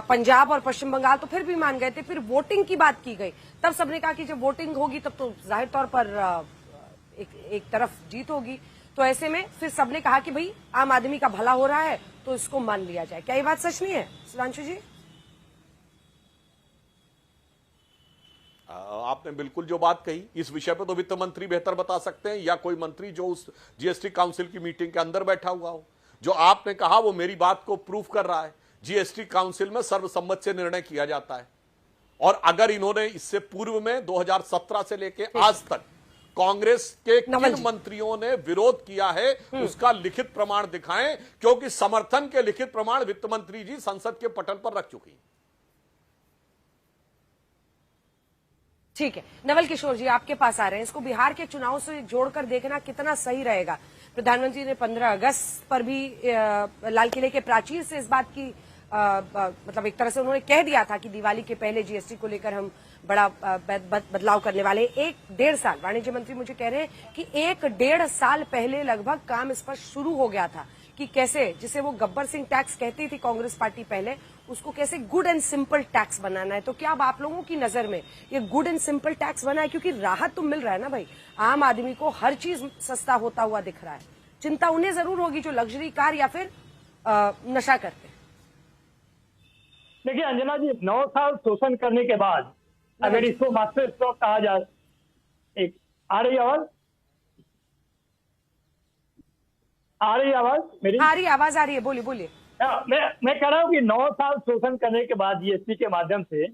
पंजाब और पश्चिम बंगाल तो फिर भी मान गए थे। फिर वोटिंग की बात की गई, तब सबने कहा कि जब वोटिंग होगी तब तो जाहिर तौर पर एक तरफ जीत होगी। तो ऐसे में फिर सबने कहा कि भाई आम आदमी का भला हो रहा है तो इसको मान लिया जाए। क्या ये बात सच नहीं है सुधांशु जी? आपने बिल्कुल जो बात कही, इस विषय पे तो वित्त मंत्री बेहतर बता सकते हैं या कोई मंत्री जो उस जीएसटी काउंसिल की मीटिंग के अंदर बैठा हुआ हो। जो आपने कहा वो मेरी बात को प्रूफ कर रहा है। जीएसटी काउंसिल में सर्वसम्मत से निर्णय किया जाता है। और अगर इन्होंने इससे पूर्व में 2017 से लेकर आज तक कांग्रेस के किन मंत्रियों ने विरोध किया है उसका लिखित प्रमाण दिखाएं, क्योंकि समर्थन के लिखित प्रमाण वित्त मंत्री जी संसद के पटल पर रख चुकी। ठीक है, नवल किशोर जी आपके पास आ रहे हैं। इसको बिहार के चुनाव से जोड़कर देखना कितना सही रहेगा। प्रधानमंत्री ने 15 अगस्त पर भी लाल किले के प्राचीर से इस बात की मतलब एक तरह से उन्होंने कह दिया था कि दिवाली के पहले जीएसटी को लेकर हम बड़ा बदलाव करने वाले। 1-1.5 साल, वाणिज्य मंत्री मुझे कह रहे हैं कि 1-1.5 साल पहले लगभग काम इस पर शुरू हो गया था कि कैसे, जिसे वो गब्बर सिंह टैक्स कहती थी कांग्रेस पार्टी पहले, उसको कैसे गुड एंड सिंपल टैक्स बनाना है। तो क्या अब आप लोगों की नजर में ये गुड एंड सिंपल टैक्स बना है? क्योंकि राहत तो मिल रहा है ना भाई, आम आदमी को हर चीज सस्ता होता हुआ दिख रहा है। चिंता उन्हें जरूर होगी जो लग्जरी कार या फिर नशा करते हैं। देखिए अंजना जी, 9 साल शोषण करने के बाद अगर इसको मास्टर स्ट्रोक कहा जाए, एक आ रही आवाज मेरी? आ रही आवाज आ रही है, बोलिए बोलिए। मैं कह रहा हूँ कि 9 साल शोषण करने के बाद जीएसटी के माध्यम से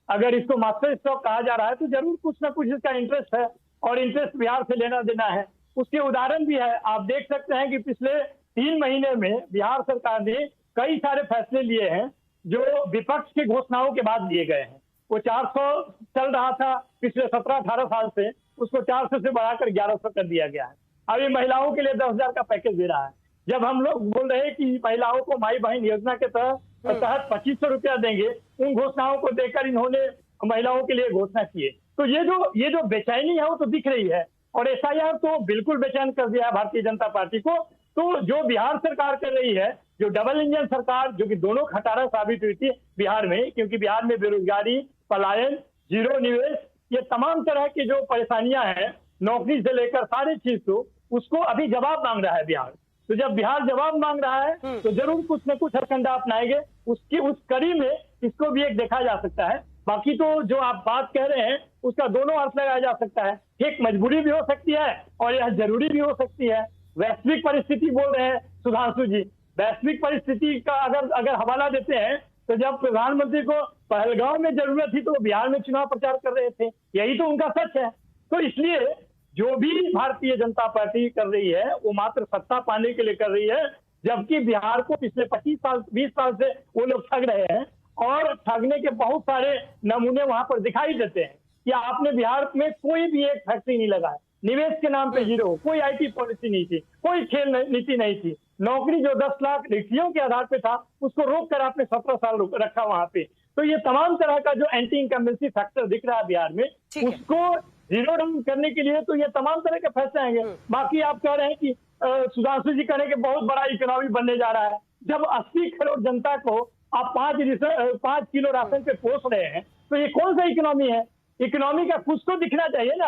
अगर इसको मास्टर स्ट्रोक कहा जा रहा है तो जरूर कुछ ना कुछ इसका इंटरेस्ट है, और इंटरेस्ट बिहार से लेना देना है। उसके उदाहरण भी है। आप देख सकते हैं कि पिछले 3 महीने में बिहार सरकार ने कई सारे फैसले लिए हैं जो विपक्ष की घोषणाओं के बाद लिए गए हैं। वो 400 चल रहा था पिछले 17-18 साल से, उसको 400 से बढ़ाकर 1100 कर दिया गया है। अभी महिलाओं के लिए 10,000 का पैकेज दे रहा है। जब हम लोग बोल रहे हैं कि महिलाओं को माई बहन योजना के तहत 2500 रुपया देंगे, उन घोषणाओं को देकर इन्होंने महिलाओं के लिए घोषणा की है। तो ये जो बेचैनी है वो तो दिख रही है, और एसआईआर तो बिल्कुल बेचैन कर दिया है भारतीय जनता पार्टी को। तो जो बिहार सरकार कर रही है, जो डबल इंजन सरकार, जो कि दोनों खटारा साबित हुई थी बिहार में, क्योंकि बिहार में बेरोजगारी, पलायन, जीरो निवेश, ये तमाम तरह की जो परेशानियां हैं, नौकरी से लेकर सारी चीज, तो उसको अभी जवाब मांग रहा है बिहार। तो जब बिहार जवाब मांग रहा है तो जरूर कुछ न कुछ हरकंडा अपनाएंगे। उसकी उस कड़ी में इसको भी एक देखा जा सकता है। बाकी तो जो आप बात कह रहे हैं उसका दोनों अर्थ लगाया जा सकता है। एक मजबूरी भी हो सकती है और यह जरूरी भी हो सकती है। वैश्विक परिस्थिति बोल रहे हैं सुधांशु जी, वैश्विक परिस्थिति का अगर हवाला देते हैं तो जब प्रधानमंत्री को पहलगांव में जरूरत थी तो बिहार में चुनाव प्रचार कर रहे थे, यही तो उनका सच है। तो इसलिए जो भी भारतीय जनता पार्टी कर रही है वो मात्र सत्ता पाने के लिए कर रही है, जबकि बिहार को पिछले 20 साल से वो लोग ठग रहे हैं, और ठगने के बहुत सारे नमूने वहां पर दिखाई देते हैं कि आपने बिहार में कोई भी एक फैक्ट्री नहीं लगाया, निवेश के नाम पे जीरो, कोई आईटी पॉलिसी नहीं थी, कोई खेल नीति नहीं थी, नौकरी जो 10 लाख रिक्तियों के आधार पे था उसको रोक कर आपने 17 साल रखा वहां पे। तो ये तमाम तरह का जो एंटी इनकम्बेंसी फैक्टर दिख रहा है बिहार में, उसको जीरो डाउन करने के लिए तो ये तमाम तरह के फैसले आएंगे। बाकी आप कह रहे हैं कि सुधांशु जी कह रहे हैं कि बहुत बड़ा इकोनॉमी बनने जा रहा है। जब 80 करोड़ जनता को आप 5 किलो राशन पे पोस रहे हैं तो ये कौन सा इकोनॉमी है? इकोनॉमी का कुछ तो दिखना चाहिए ना।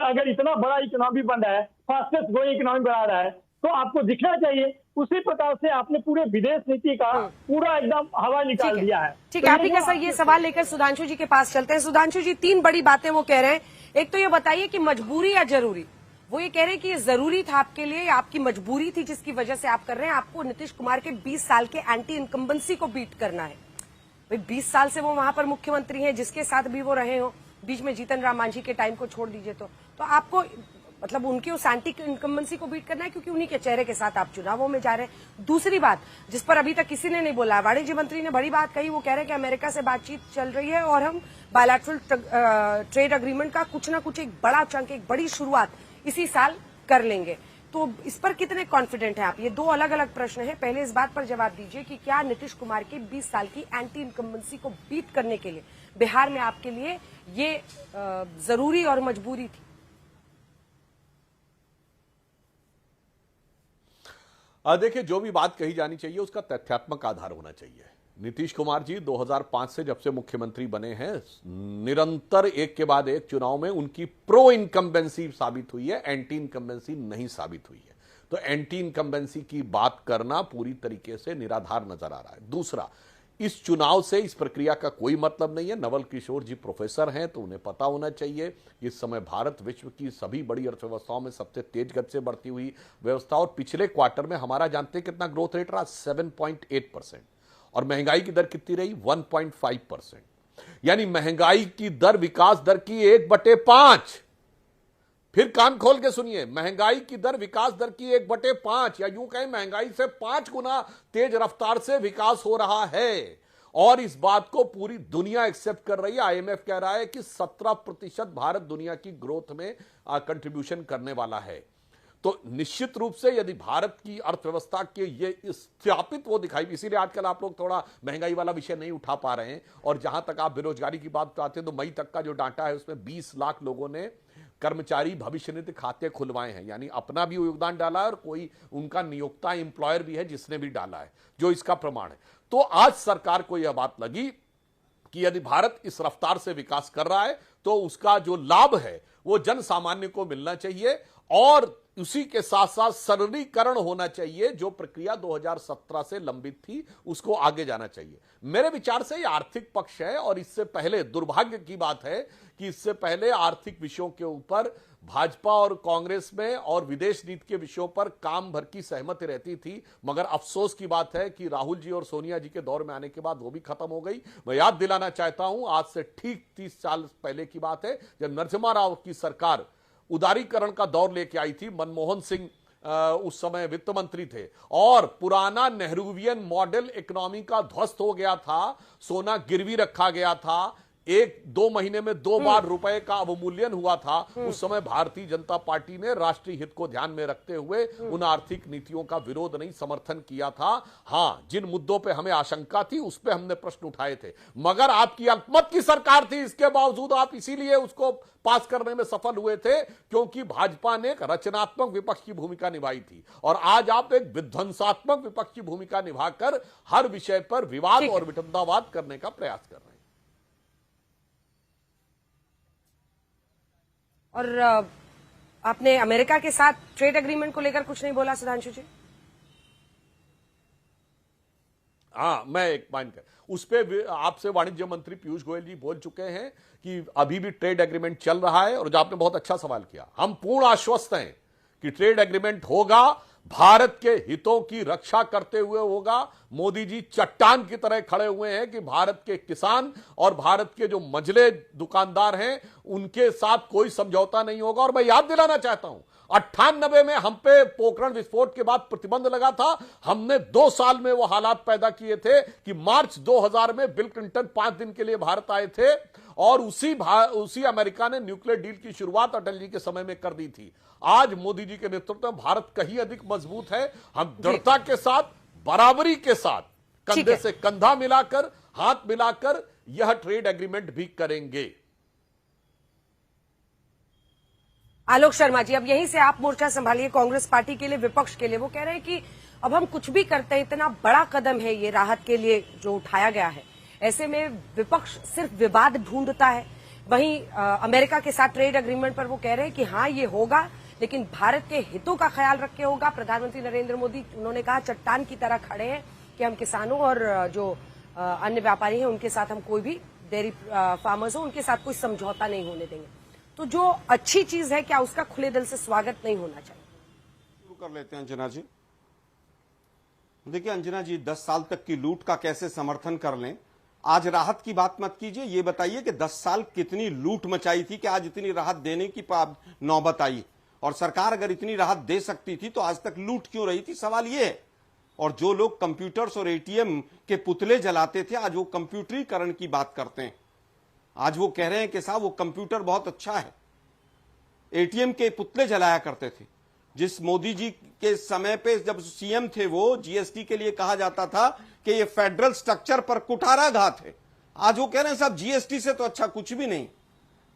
अगर इतना बड़ा इकोनॉमी बन रहा है, फास्टेस्ट ग्रोइंग इकोनॉमी बना रहा है, तो आपको दिखना चाहिए। उसी प्रकार से आपने पूरे विदेश नीति का पूरा एकदम हवा निकाल दिया है। ठीक है, आप ही का ये सवाल लेकर सुधांशु जी के पास चलते हैं। सुधांशु जी, 3 बड़ी बातें वो कह रहे हैं। एक तो ये बताइए कि मजबूरी या जरूरी? वो ये कह रहे हैं कि ये जरूरी था आपके लिए, आपकी मजबूरी थी जिसकी वजह से आप कर रहे हैं। आपको नीतीश कुमार के 20 साल के एंटी इनकम्बेंसी को बीट करना है। भाई 20 साल से वो वहां पर मुख्यमंत्री हैं, जिसके साथ भी वो रहे हो, बीच में जीतन राम मांझी के टाइम को छोड़ दीजिए तो आपको मतलब उनकी उस एंटी इनकम्बेंसी को बीट करना है, क्योंकि उन्हीं के चेहरे के साथ आप चुनावों में जा रहे हैं। दूसरी बात जिस पर अभी तक किसी ने नहीं बोला, वाणिज्य मंत्री ने बड़ी बात कही। वो कह रहे हैं कि अमेरिका से बातचीत चल रही है और हम बायलैटरल ट्रेड एग्रीमेंट का कुछ ना कुछ एक बड़ा चंक, एक बड़ी शुरुआत इसी साल कर लेंगे। तो इस पर कितने कॉन्फिडेंट हैं आप? ये 2 अलग अलग प्रश्न हैं। पहले इस बात पर जवाब दीजिए कि क्या नीतीश कुमार की 20 साल की एंटी इनकम्बेंसी को बीट करने के लिए बिहार में आपके लिए ये जरूरी और मजबूरी थी? देखिए, जो भी बात कही जानी चाहिए उसका तथ्यात्मक आधार होना चाहिए। नीतीश कुमार जी 2005 से जब से मुख्यमंत्री बने हैं, निरंतर एक के बाद एक चुनाव में उनकी प्रो इनकम्बेंसी साबित हुई है, एंटी इनकम्बेंसी नहीं साबित हुई है। तो एंटी इनकम्बेंसी की बात करना पूरी तरीके से निराधार नजर आ रहा है। दूसरा, इस चुनाव से इस प्रक्रिया का कोई मतलब नहीं है। नवल किशोर जी प्रोफेसर हैं तो उन्हें पता होना चाहिए इस समय भारत विश्व की सभी बड़ी अर्थव्यवस्थाओं में सबसे तेज गति से बढ़ती हुई व्यवस्था, और पिछले क्वार्टर में हमारा जानते हैं कितना ग्रोथ रेट रहा, 7.8%, और महंगाई की दर कितनी रही, 1.5%। यानी महंगाई की दर विकास दर की 1/5। फिर कान खोल के सुनिए, महंगाई की दर विकास दर की 1/5, या यूं कहें महंगाई से 5 गुना तेज रफ्तार से विकास हो रहा है। और इस बात को पूरी दुनिया एक्सेप्ट कर रही है। आईएमएफ कह रहा है कि 17% भारत दुनिया की ग्रोथ में कंट्रीब्यूशन करने वाला है। तो निश्चित रूप से यदि भारत की अर्थव्यवस्था के ये स्थापित वो दिखाई, इसीलिए आजकल आप लोग थोड़ा महंगाई वाला विषय नहीं उठा पा रहे हैं। और जहां तक आप बेरोजगारी की बात आते हैं तो मई तक का जो डाटा है उसमें 20 लाख लोगों ने कर्मचारी भविष्य निधि खाते खुलवाए हैं, यानी अपना भी योगदान डाला है और कोई उनका नियोक्ता एम्प्लॉयर भी है जिसने भी डाला है, जो इसका प्रमाण है। तो आज सरकार को यह बात लगी कि यदि भारत इस रफ्तार से विकास कर रहा है तो उसका जो लाभ है वो जन सामान्य को मिलना चाहिए और उसी के साथ साथ सरलीकरण होना चाहिए। जो प्रक्रिया 2017 से लंबित थी उसको आगे जाना चाहिए। मेरे विचार से ये आर्थिक पक्ष है और इससे पहले दुर्भाग्य की बात है कि इससे पहले आर्थिक विषयों के ऊपर भाजपा और कांग्रेस में और विदेश नीति के विषयों पर काम भर की सहमति रहती थी, मगर अफसोस की बात है कि राहुल जी और सोनिया जी के दौर में आने के बाद वो भी खत्म हो गई। मैं याद दिलाना चाहता हूं, आज से ठीक 30 साल पहले की बात है जब नरसिम्हा राव की सरकार उदारीकरण का दौर लेके आई थी। मनमोहन सिंह उस समय वित्त मंत्री थे और पुराना नेहरूवियन मॉडल इकोनॉमी का ध्वस्त हो गया था, सोना गिरवी रखा गया था, 1-2 महीने में 2 बार रुपए का अवमूल्यन हुआ था। उस समय भारतीय जनता पार्टी ने राष्ट्रीय हित को ध्यान में रखते हुए उन आर्थिक नीतियों का विरोध नहीं, समर्थन किया था। हां, जिन मुद्दों पे हमें आशंका थी उस पे हमने प्रश्न उठाए थे, मगर आपकी अल्पमत की सरकार थी, इसके बावजूद आप इसीलिए उसको पास करने में सफल हुए थे क्योंकि भाजपा ने एक रचनात्मक विपक्ष की भूमिका निभाई थी। और आज आप एक विध्वंसात्मक विपक्ष की भूमिका निभाकर हर विषय पर विवाद और वितंडावाद करने का प्रयास कर रहे हैं। और आपने अमेरिका के साथ ट्रेड एग्रीमेंट को लेकर कुछ नहीं बोला सुधांशु जी? हाँ, मैं एक पॉइंट उस पे आपसे वाणिज्य मंत्री पीयूष गोयल जी बोल चुके हैं कि अभी भी ट्रेड एग्रीमेंट चल रहा है। और जो आपने बहुत अच्छा सवाल किया, हम पूर्ण आश्वस्त हैं कि ट्रेड एग्रीमेंट होगा, भारत के हितों की रक्षा करते हुए होगा। मोदी जी चट्टान की तरह खड़े हुए हैं कि भारत के किसान और भारत के जो मझले दुकानदार हैं उनके साथ कोई समझौता नहीं होगा। और मैं याद दिलाना चाहता हूं, 98 में हम पे पोखरण विस्फोट के बाद प्रतिबंध लगा था। हमने 2 साल में वो हालात पैदा किए थे कि मार्च 2000 में बिल क्लिंटन 5 दिन के लिए भारत आए थे और उसी अमेरिका ने न्यूक्लियर डील की शुरुआत अटल जी के समय में कर दी थी। आज मोदी जी के नेतृत्व में भारत कहीं अधिक मजबूत है। हम दृढ़ता के साथ, बराबरी के साथ, कंधे से कंधा मिलाकर, हाथ मिलाकर यह ट्रेड एग्रीमेंट भी करेंगे। आलोक शर्मा जी, अब यहीं से आप मोर्चा संभालिए कांग्रेस पार्टी के लिए, विपक्ष के लिए। वो कह रहे हैं कि अब हम कुछ भी करते हैं, इतना बड़ा कदम है ये राहत के लिए जो उठाया गया है, ऐसे में विपक्ष सिर्फ विवाद ढूंढता है। वहीं अमेरिका के साथ ट्रेड एग्रीमेंट पर वो कह रहे हैं कि हाँ ये होगा, लेकिन भारत के हितों का ख्याल रख के होगा। प्रधानमंत्री नरेंद्र मोदी, उन्होंने कहा, चट्टान की तरह खड़े हैं कि हम किसानों और जो अन्य व्यापारी हैं उनके साथ हम कोई भी डेयरी फार्मर्स हो उनके साथ कोई समझौता नहीं होने देंगे। तो जो अच्छी चीज है, क्या उसका खुले दिल से स्वागत नहीं होना चाहिए? शुरू कर लेते हैं अंजना जी। देखिए अंजना जी, 10 साल तक की लूट का कैसे समर्थन कर लें? आज राहत की बात मत कीजिए, ये बताइए कि 10 साल कितनी लूट मचाई थी कि आज इतनी राहत देने की नौबत आई। और सरकार अगर इतनी राहत दे सकती थी तो आज तक लूट क्यों रही थी, सवाल ये है। और जो लोग कंप्यूटर्स और एटीएम के पुतले जलाते थे, आज वो कंप्यूटरीकरण की बात करते हैं। आज वो कह रहे हैं कि साहब वो कंप्यूटर बहुत अच्छा है। एटीएम के पुतले जलाया करते थे। जिस मोदी जी के समय पे जब सीएम थे, वो जीएसटी के लिए कहा जाता था कि ये फेडरल स्ट्रक्चर पर कुठाराघात है। आज वो कह रहे हैं साहब जीएसटी से तो अच्छा कुछ भी नहीं।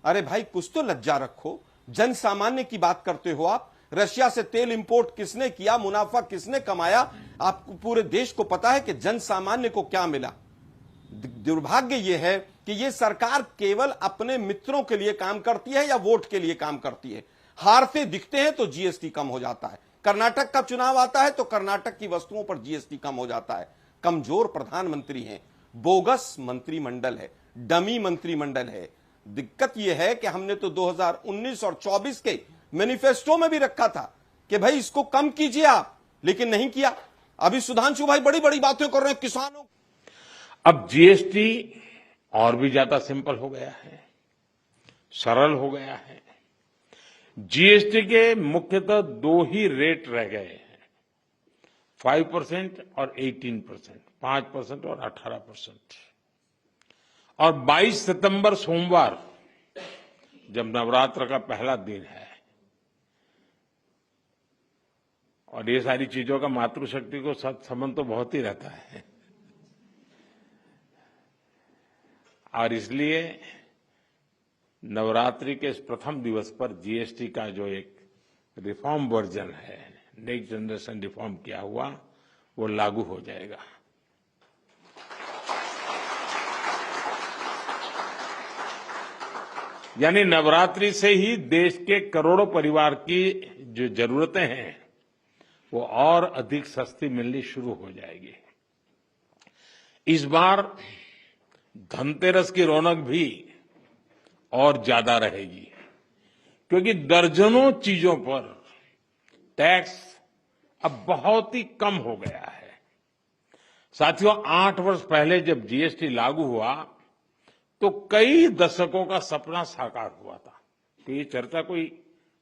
अरे भाई, कुछ तो लज्जा रखो। जन सामान्य की बात करते हो आप। रशिया से तेल इंपोर्ट किसने किया, मुनाफा किसने कमाया, आपको पूरे देश को पता है कि जन सामान्य को क्या मिला। दुर्भाग्य यह है कि यह सरकार केवल अपने मित्रों के लिए काम करती है या वोट के लिए काम करती है। हारते दिखते हैं तो जीएसटी कम हो जाता है। कर्नाटक का चुनाव आता है तो कर्नाटक की वस्तुओं पर जीएसटी कम हो जाता है। कमजोर प्रधानमंत्री हैं, बोगस मंत्रिमंडल है, डमी मंत्रिमंडल है। दिक्कत यह है कि हमने तो 2019 और 24 के मैनिफेस्टो में भी रखा था कि भाई इसको कम कीजिए आप, लेकिन नहीं किया। अभी सुधांशु भाई बड़ी बड़ी बातें कर रहे हैं किसानों। अब जीएसटी और भी ज्यादा सिंपल हो गया है, सरल हो गया है। जीएसटी के मुख्यतः 2 ही रेट रह गए हैं, 5% और 18%। 5% और 18%। और 22 सितंबर सोमवार, जब नवरात्र का पहला दिन है, और ये सारी चीजों का मातृशक्ति को संबंध तो बहुत ही रहता है, और इसलिए नवरात्रि के इस प्रथम दिवस पर जीएसटी का जो एक रिफॉर्म वर्जन है, नेक्स्ट जनरेशन रिफॉर्म किया हुआ, वो लागू हो जाएगा। यानी नवरात्रि से ही देश के करोड़ों परिवार की जो जरूरतें हैं वो और अधिक सस्ती मिलनी शुरू हो जाएगी। इस बार धनतेरस की रौनक भी और ज्यादा रहेगी, क्योंकि दर्जनों चीजों पर टैक्स अब बहुत ही कम हो गया है। साथियों, 8 वर्ष पहले जब जीएसटी लागू हुआ तो कई दशकों का सपना साकार हुआ था। तो ये चर्चा कोई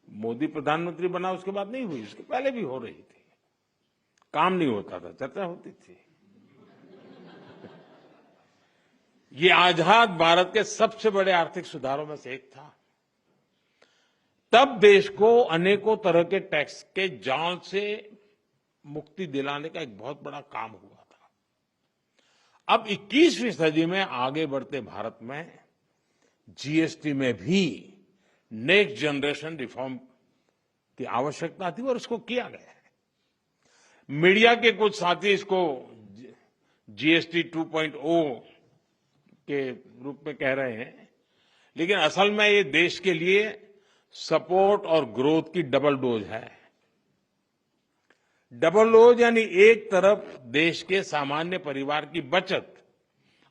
मोदी प्रधानमंत्री बना उसके बाद नहीं हुई, उसके पहले भी हो रही थी। काम नहीं होता था, चर्चा होती थी। ये आजाद भारत के सबसे बड़े आर्थिक सुधारों में से एक था। तब देश को अनेकों तरह के टैक्स के जाल से मुक्ति दिलाने का एक बहुत बड़ा काम हुआ था। अब 21वीं सदी में आगे बढ़ते भारत में जीएसटी में भी नेक्स्ट जनरेशन रिफॉर्म की आवश्यकता थी और इसको किया गया है। मीडिया के कुछ साथी इसको जीएसटी 2.0 के रूप में कह रहे हैं, लेकिन असल में ये देश के लिए सपोर्ट और ग्रोथ की डबल डोज है। डबल डोज यानी एक तरफ देश के सामान्य परिवार की बचत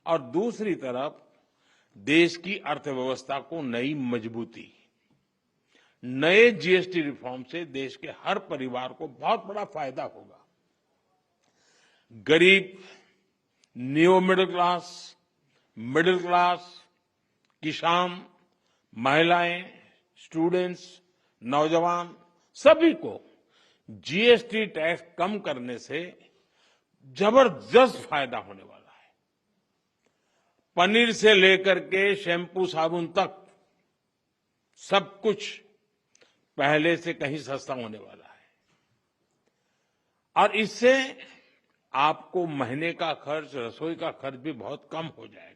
और दूसरी तरफ देश की अर्थव्यवस्था को नई मजबूती। नए जीएसटी रिफॉर्म से देश के हर परिवार को बहुत बड़ा फायदा होगा। गरीब, न्यू मिडिल क्लास, किसान, महिलाएं, स्टूडेंट्स, नौजवान, सभी को जीएसटी टैक्स कम करने से जबरदस्त फायदा होने वाला है। पनीर से लेकर के शैम्पू साबुन तक सब कुछ पहले से कहीं सस्ता होने वाला है, और इससे आपको महीने का खर्च, रसोई का खर्च भी बहुत कम हो जाएगा।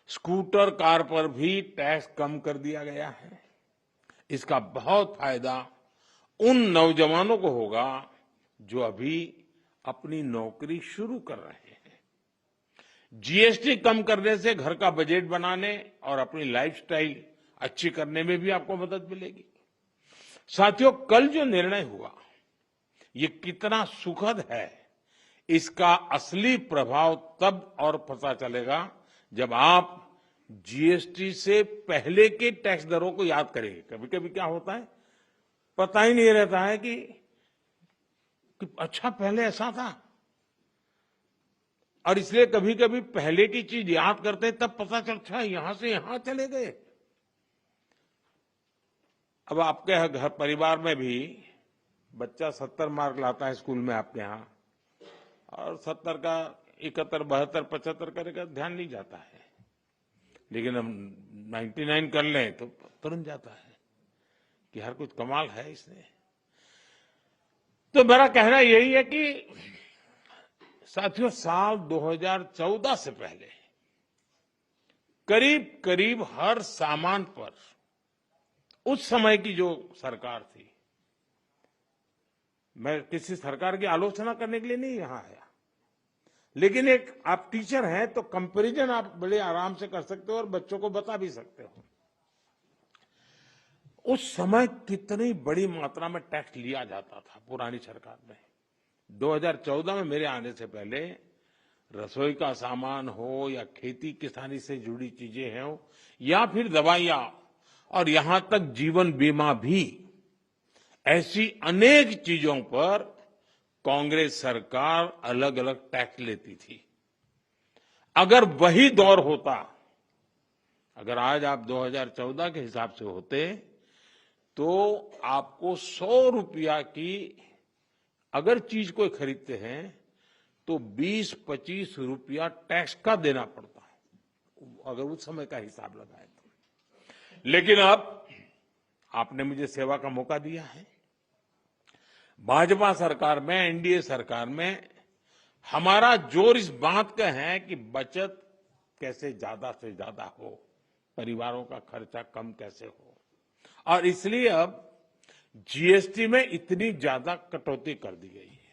स्कूटर, कार पर भी टैक्स कम कर दिया गया है। इसका बहुत फायदा उन नौजवानों को होगा जो अभी अपनी नौकरी शुरू कर रहे हैं। जीएसटी कम करने से घर का बजट बनाने और अपनी लाइफस्टाइल अच्छी करने में भी आपको मदद मिलेगी। साथियों, कल जो निर्णय हुआ ये कितना सुखद है, इसका असली प्रभाव तब और पता चलेगा जब आप जीएसटी से पहले के टैक्स दरों को याद करेंगे। कभी कभी क्या होता है, पता ही नहीं रहता है कि अच्छा पहले ऐसा था, और इसलिए कभी कभी पहले की चीज याद करते तब पता चलता है यहां से यहां चले गए। अब आपके घर परिवार में भी बच्चा 70 मार्क लाता है स्कूल में आपके यहां, और 70 का 71, 72, 75 करेगा, ध्यान नहीं जाता है। लेकिन हम 99 कर लें तो तुरंत जाता है कि हर कुछ कमाल है इसने। तो मेरा कहना यही है कि साथियों, साल 2014 से पहले करीब करीब हर सामान पर उस समय की जो सरकार थी, मैं किसी सरकार की आलोचना करने के लिए नहीं यहां आया, लेकिन एक आप टीचर हैं तो कंपैरिजन आप बड़े आराम से कर सकते हो और बच्चों को बता भी सकते हो। उस समय कितनी बड़ी मात्रा में टैक्स लिया जाता था पुरानी सरकार में। 2014 में मेरे आने से पहले रसोई का सामान हो या खेती किसानी से जुड़ी चीजें हो या फिर दवाइयां और यहां तक जीवन बीमा भी, ऐसी अनेक चीजों पर कांग्रेस सरकार अलग अलग टैक्स लेती थी। अगर वही दौर होता, अगर आज आप 2014 के हिसाब से होते तो आपको 100 रुपया की अगर चीज कोई खरीदते हैं तो 20-25 रुपया टैक्स का देना पड़ता है, अगर उस समय का हिसाब लगाए तो। लेकिन अब आपने मुझे सेवा का मौका दिया है। भाजपा सरकार में, एनडीए सरकार में हमारा जोर इस बात का है कि बचत कैसे ज्यादा से ज्यादा हो, परिवारों का खर्चा कम कैसे हो, और इसलिए अब जीएसटी में इतनी ज्यादा कटौती कर दी गई है।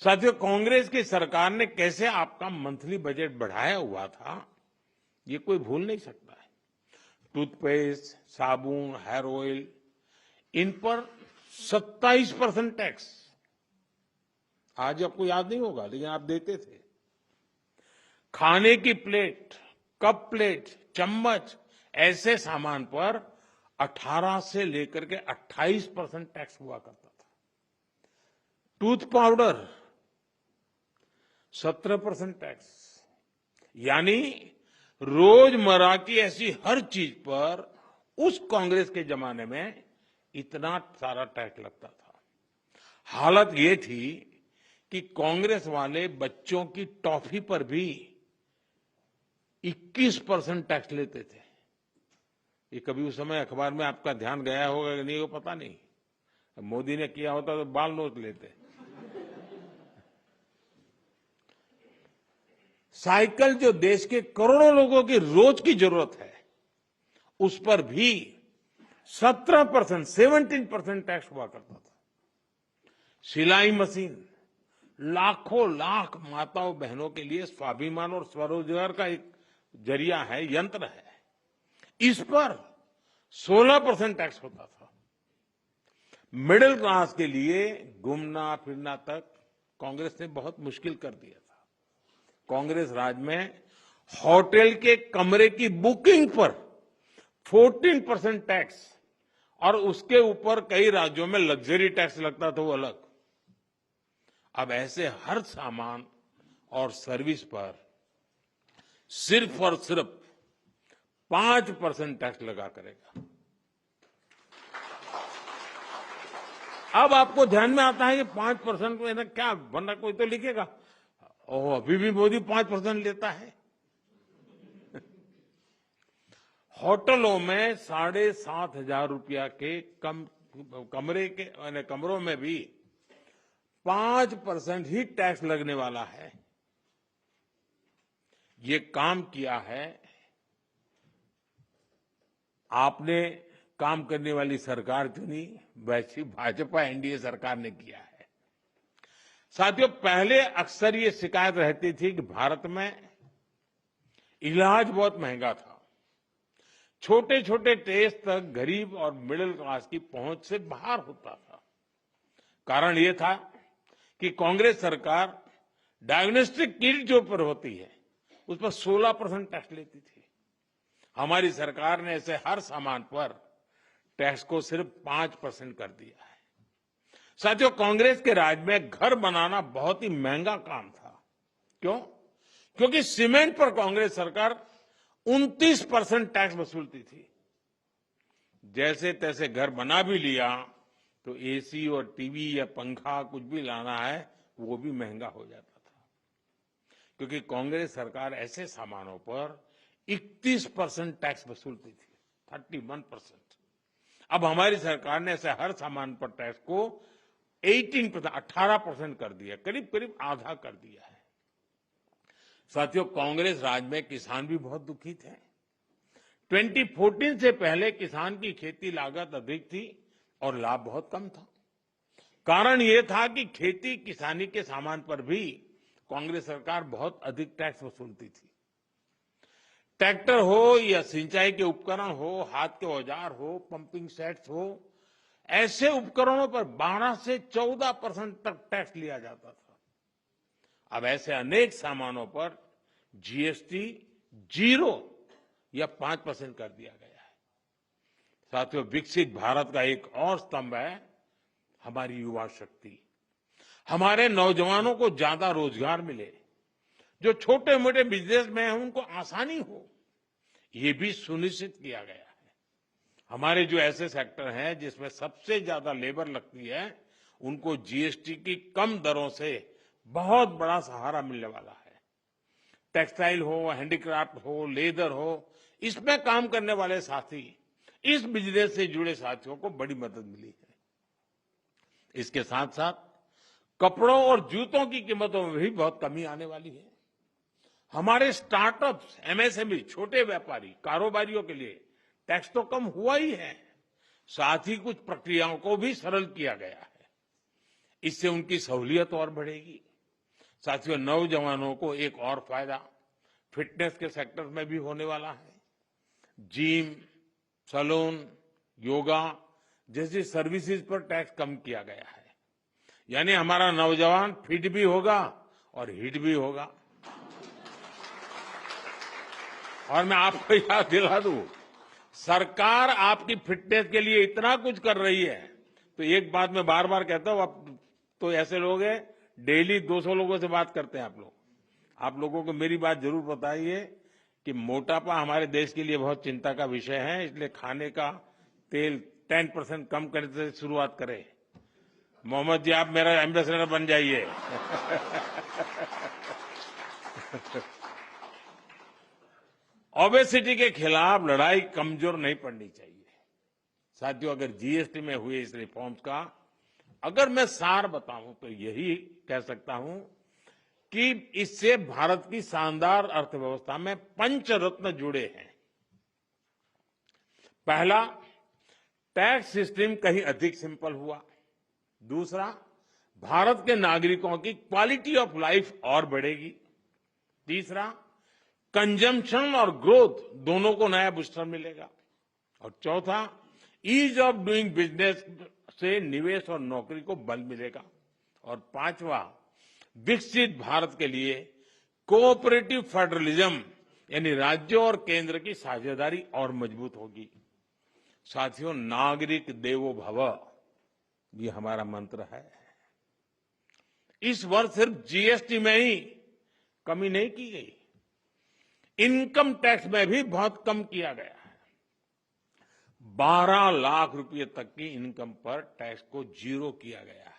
साथियों, कांग्रेस की सरकार ने कैसे आपका मंथली बजट बढ़ाया हुआ था, ये कोई भूल नहीं सकता है। टूथपेस्ट, साबुन, हेयर ऑयल, इन पर 27% टैक्स, आज आपको याद नहीं होगा लेकिन आप देते थे। खाने की प्लेट, कप प्लेट, चम्मच, ऐसे सामान पर 18 से लेकर के 28% टैक्स हुआ करता था। टूथ पाउडर 17% टैक्स, यानी रोजमर्रा की ऐसी हर चीज पर उस कांग्रेस के जमाने में इतना सारा टैक्स लगता था। हालत ये थी कि कांग्रेस वाले बच्चों की टॉफी पर भी 21% टैक्स लेते थे। ये कभी उस समय अखबार में आपका ध्यान गया होगा कि नहीं, वो पता नहीं। मोदी ने किया होता तो बाल नोट लेते। साइकिल जो देश के करोड़ों लोगों की रोज की जरूरत है, उस पर भी 17% टैक्स हुआ करता था। सिलाई मशीन लाखों लाख माताओं बहनों के लिए स्वाभिमान और स्वरोजगार का एक जरिया है, यंत्र है। इस पर 16% टैक्स होता था। मिडिल क्लास के लिए घूमना फिरना तक कांग्रेस ने बहुत मुश्किल कर दिया था। कांग्रेस राज में होटल के कमरे की बुकिंग पर 14% टैक्स, और उसके ऊपर कई राज्यों में लग्जरी टैक्स लगता था, वो अलग। अब ऐसे हर सामान और सर्विस पर सिर्फ और सिर्फ 5% टैक्स लगा करेगा। अब आपको ध्यान में आता है कि 5% में क्या, वरना कोई तो लिखेगा ओह अभी भी मोदी 5% लेता है। होटलों में 7,500 रुपया के कमरे के कमरों में भी 5% ही टैक्स लगने वाला है। ये काम किया है आपने, काम करने वाली सरकार चुनी, वैसी भाजपा एनडीए सरकार ने किया है। साथियों, पहले अक्सर ये शिकायत रहती थी कि भारत में इलाज बहुत महंगा था, छोटे छोटे टेस्ट तक गरीब और मिडिल क्लास की पहुंच से बाहर होता था। कारण ये था कि कांग्रेस सरकार डायग्नोस्टिक किट जो पर होती है उस पर 16% टैक्स लेती थी। हमारी सरकार ने ऐसे हर सामान पर टैक्स को सिर्फ 5% कर दिया है। साथियों, कांग्रेस के राज में घर बनाना बहुत ही महंगा काम था। क्यों? क्योंकि सीमेंट पर कांग्रेस सरकार 29% टैक्स वसूलती थी। जैसे तैसे घर बना भी लिया तो एसी और टीवी या पंखा कुछ भी लाना है वो भी महंगा हो जाता था, क्योंकि कांग्रेस सरकार ऐसे सामानों पर 31% टैक्स वसूलती थी, 31%। अब हमारी सरकार ने ऐसे हर सामान पर टैक्स को 18% कर दिया, करीब करीब आधा कर दिया है। साथियों, कांग्रेस राज में किसान भी बहुत दुखी थे। 2014 से पहले किसान की खेती लागत अधिक थी और लाभ बहुत कम था। कारण ये था कि खेती किसानी के सामान पर भी कांग्रेस सरकार बहुत अधिक टैक्स वसूलती थी। ट्रैक्टर हो या सिंचाई के उपकरण हो, हाथ के औजार हो, पंपिंग सेट्स हो, ऐसे उपकरणों पर 12 से 14% तक टैक्स लिया जाता था। अब ऐसे अनेक सामानों पर जीएसटी 0 या 5% कर दिया गया है। साथियों, विकसित भारत का एक और स्तंभ है हमारी युवा शक्ति। हमारे नौजवानों को ज्यादा रोजगार मिले, जो छोटे मोटे बिजनेस में हैं उनको आसानी हो, ये भी सुनिश्चित किया गया है। हमारे जो ऐसे सेक्टर हैं जिसमें सबसे ज्यादा लेबर लगती है, उनको जीएसटी की कम दरों से बहुत बड़ा सहारा मिलने वाला है। टेक्सटाइल हो, हैंडीक्राफ्ट हो, लेदर हो, इसमें काम करने वाले साथी, इस बिजनेस से जुड़े साथियों को बड़ी मदद मिली है। इसके साथ साथ कपड़ों और जूतों की कीमतों में भी बहुत कमी आने वाली है। हमारे स्टार्टअप्स, एमएसएमई, छोटे व्यापारी, कारोबारियों के लिए टैक्स तो कम हुआ ही है, साथ ही कुछ प्रक्रियाओं को भी सरल किया गया है। इससे उनकी सहूलियत और बढ़ेगी। साथियों, नौजवानों को एक और फायदा फिटनेस के सेक्टर में भी होने वाला है। जिम, सैलून, योगा जैसी सर्विसेज पर टैक्स कम किया गया है। यानी हमारा नौजवान फिट भी होगा और हिट भी होगा। और मैं आपको याद दिला दूं, सरकार आपकी फिटनेस के लिए इतना कुछ कर रही है, तो एक बात मैं बार बार कहता हूं, अब तो ऐसे लोग हैं डेली 200 लोगों से बात करते हैं आप लोग। आप लोगों को मेरी बात जरूर बताइए कि मोटापा हमारे देश के लिए बहुत चिंता का विषय है, इसलिए खाने का तेल 10% कम करने से शुरुआत करें। मोहम्मद जी, आप मेरा एम्बेसडर बन जाइए। ओबेसिटी के खिलाफ लड़ाई कमजोर नहीं पड़नी चाहिए। साथियों, अगर जीएसटी में हुए इस रिफॉर्म्स का अगर मैं सार बताऊं तो यही कह सकता हूं कि इससे भारत की शानदार अर्थव्यवस्था में पंचरत्न जुड़े हैं। पहला, टैक्स सिस्टम कहीं अधिक सिंपल हुआ। दूसरा, भारत के नागरिकों की क्वालिटी ऑफ लाइफ और बढ़ेगी। तीसरा, कंजम्पशन और ग्रोथ दोनों को नया बूस्टर मिलेगा। और चौथा, ईज ऑफ डूइंग बिजनेस से निवेश और नौकरी को बल मिलेगा। और पांचवा, विकसित भारत के लिए कोऑपरेटिव फेडरलिज्म यानी राज्यों और केंद्र की साझेदारी और मजबूत होगी। साथियों, नागरिक देवो भव ये हमारा मंत्र है। इस वर्ष सिर्फ जीएसटी में ही कमी नहीं की गई, इनकम टैक्स में भी बहुत कम किया गया है। 12 लाख रुपए तक की इनकम पर टैक्स को जीरो किया गया है।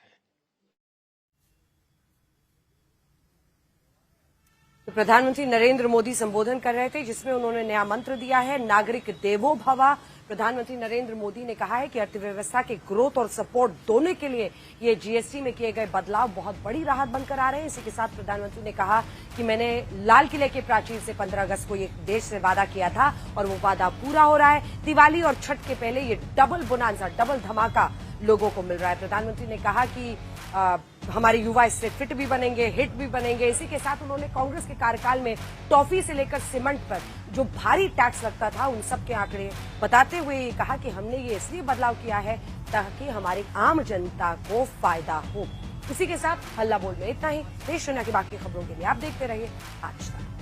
तो प्रधानमंत्री नरेंद्र मोदी संबोधन कर रहे थे, जिसमें उन्होंने नया मंत्र दिया है, नागरिक देवो भव। प्रधानमंत्री नरेंद्र मोदी ने कहा है कि अर्थव्यवस्था के ग्रोथ और सपोर्ट दोनों के लिए ये जीएसटी में किए गए बदलाव बहुत बड़ी राहत बनकर आ रहे हैं। इसी के साथ प्रधानमंत्री ने कहा कि मैंने लाल किले के प्राचीर से 15 अगस्त को ये देश से वादा किया था और वो वादा पूरा हो रहा है। दिवाली और छठ के पहले ये डबल बोनांसा, डबल धमाका लोगों को मिल रहा है। प्रधानमंत्री ने कहा कि हमारे युवा इससे फिट भी बनेंगे, हिट भी बनेंगे। इसी के साथ उन्होंने कांग्रेस के कार्यकाल में टॉफी से लेकर सीमेंट पर जो भारी टैक्स लगता था उन सब के आंकड़े बताते हुए ये कहा कि हमने ये इसलिए बदलाव किया है ताकि हमारी आम जनता को फायदा हो। इसी के साथ हल्ला बोल में इतना ही। देश दुनिया की बाकी खबरों के लिए आप देखते रहिए आज तक।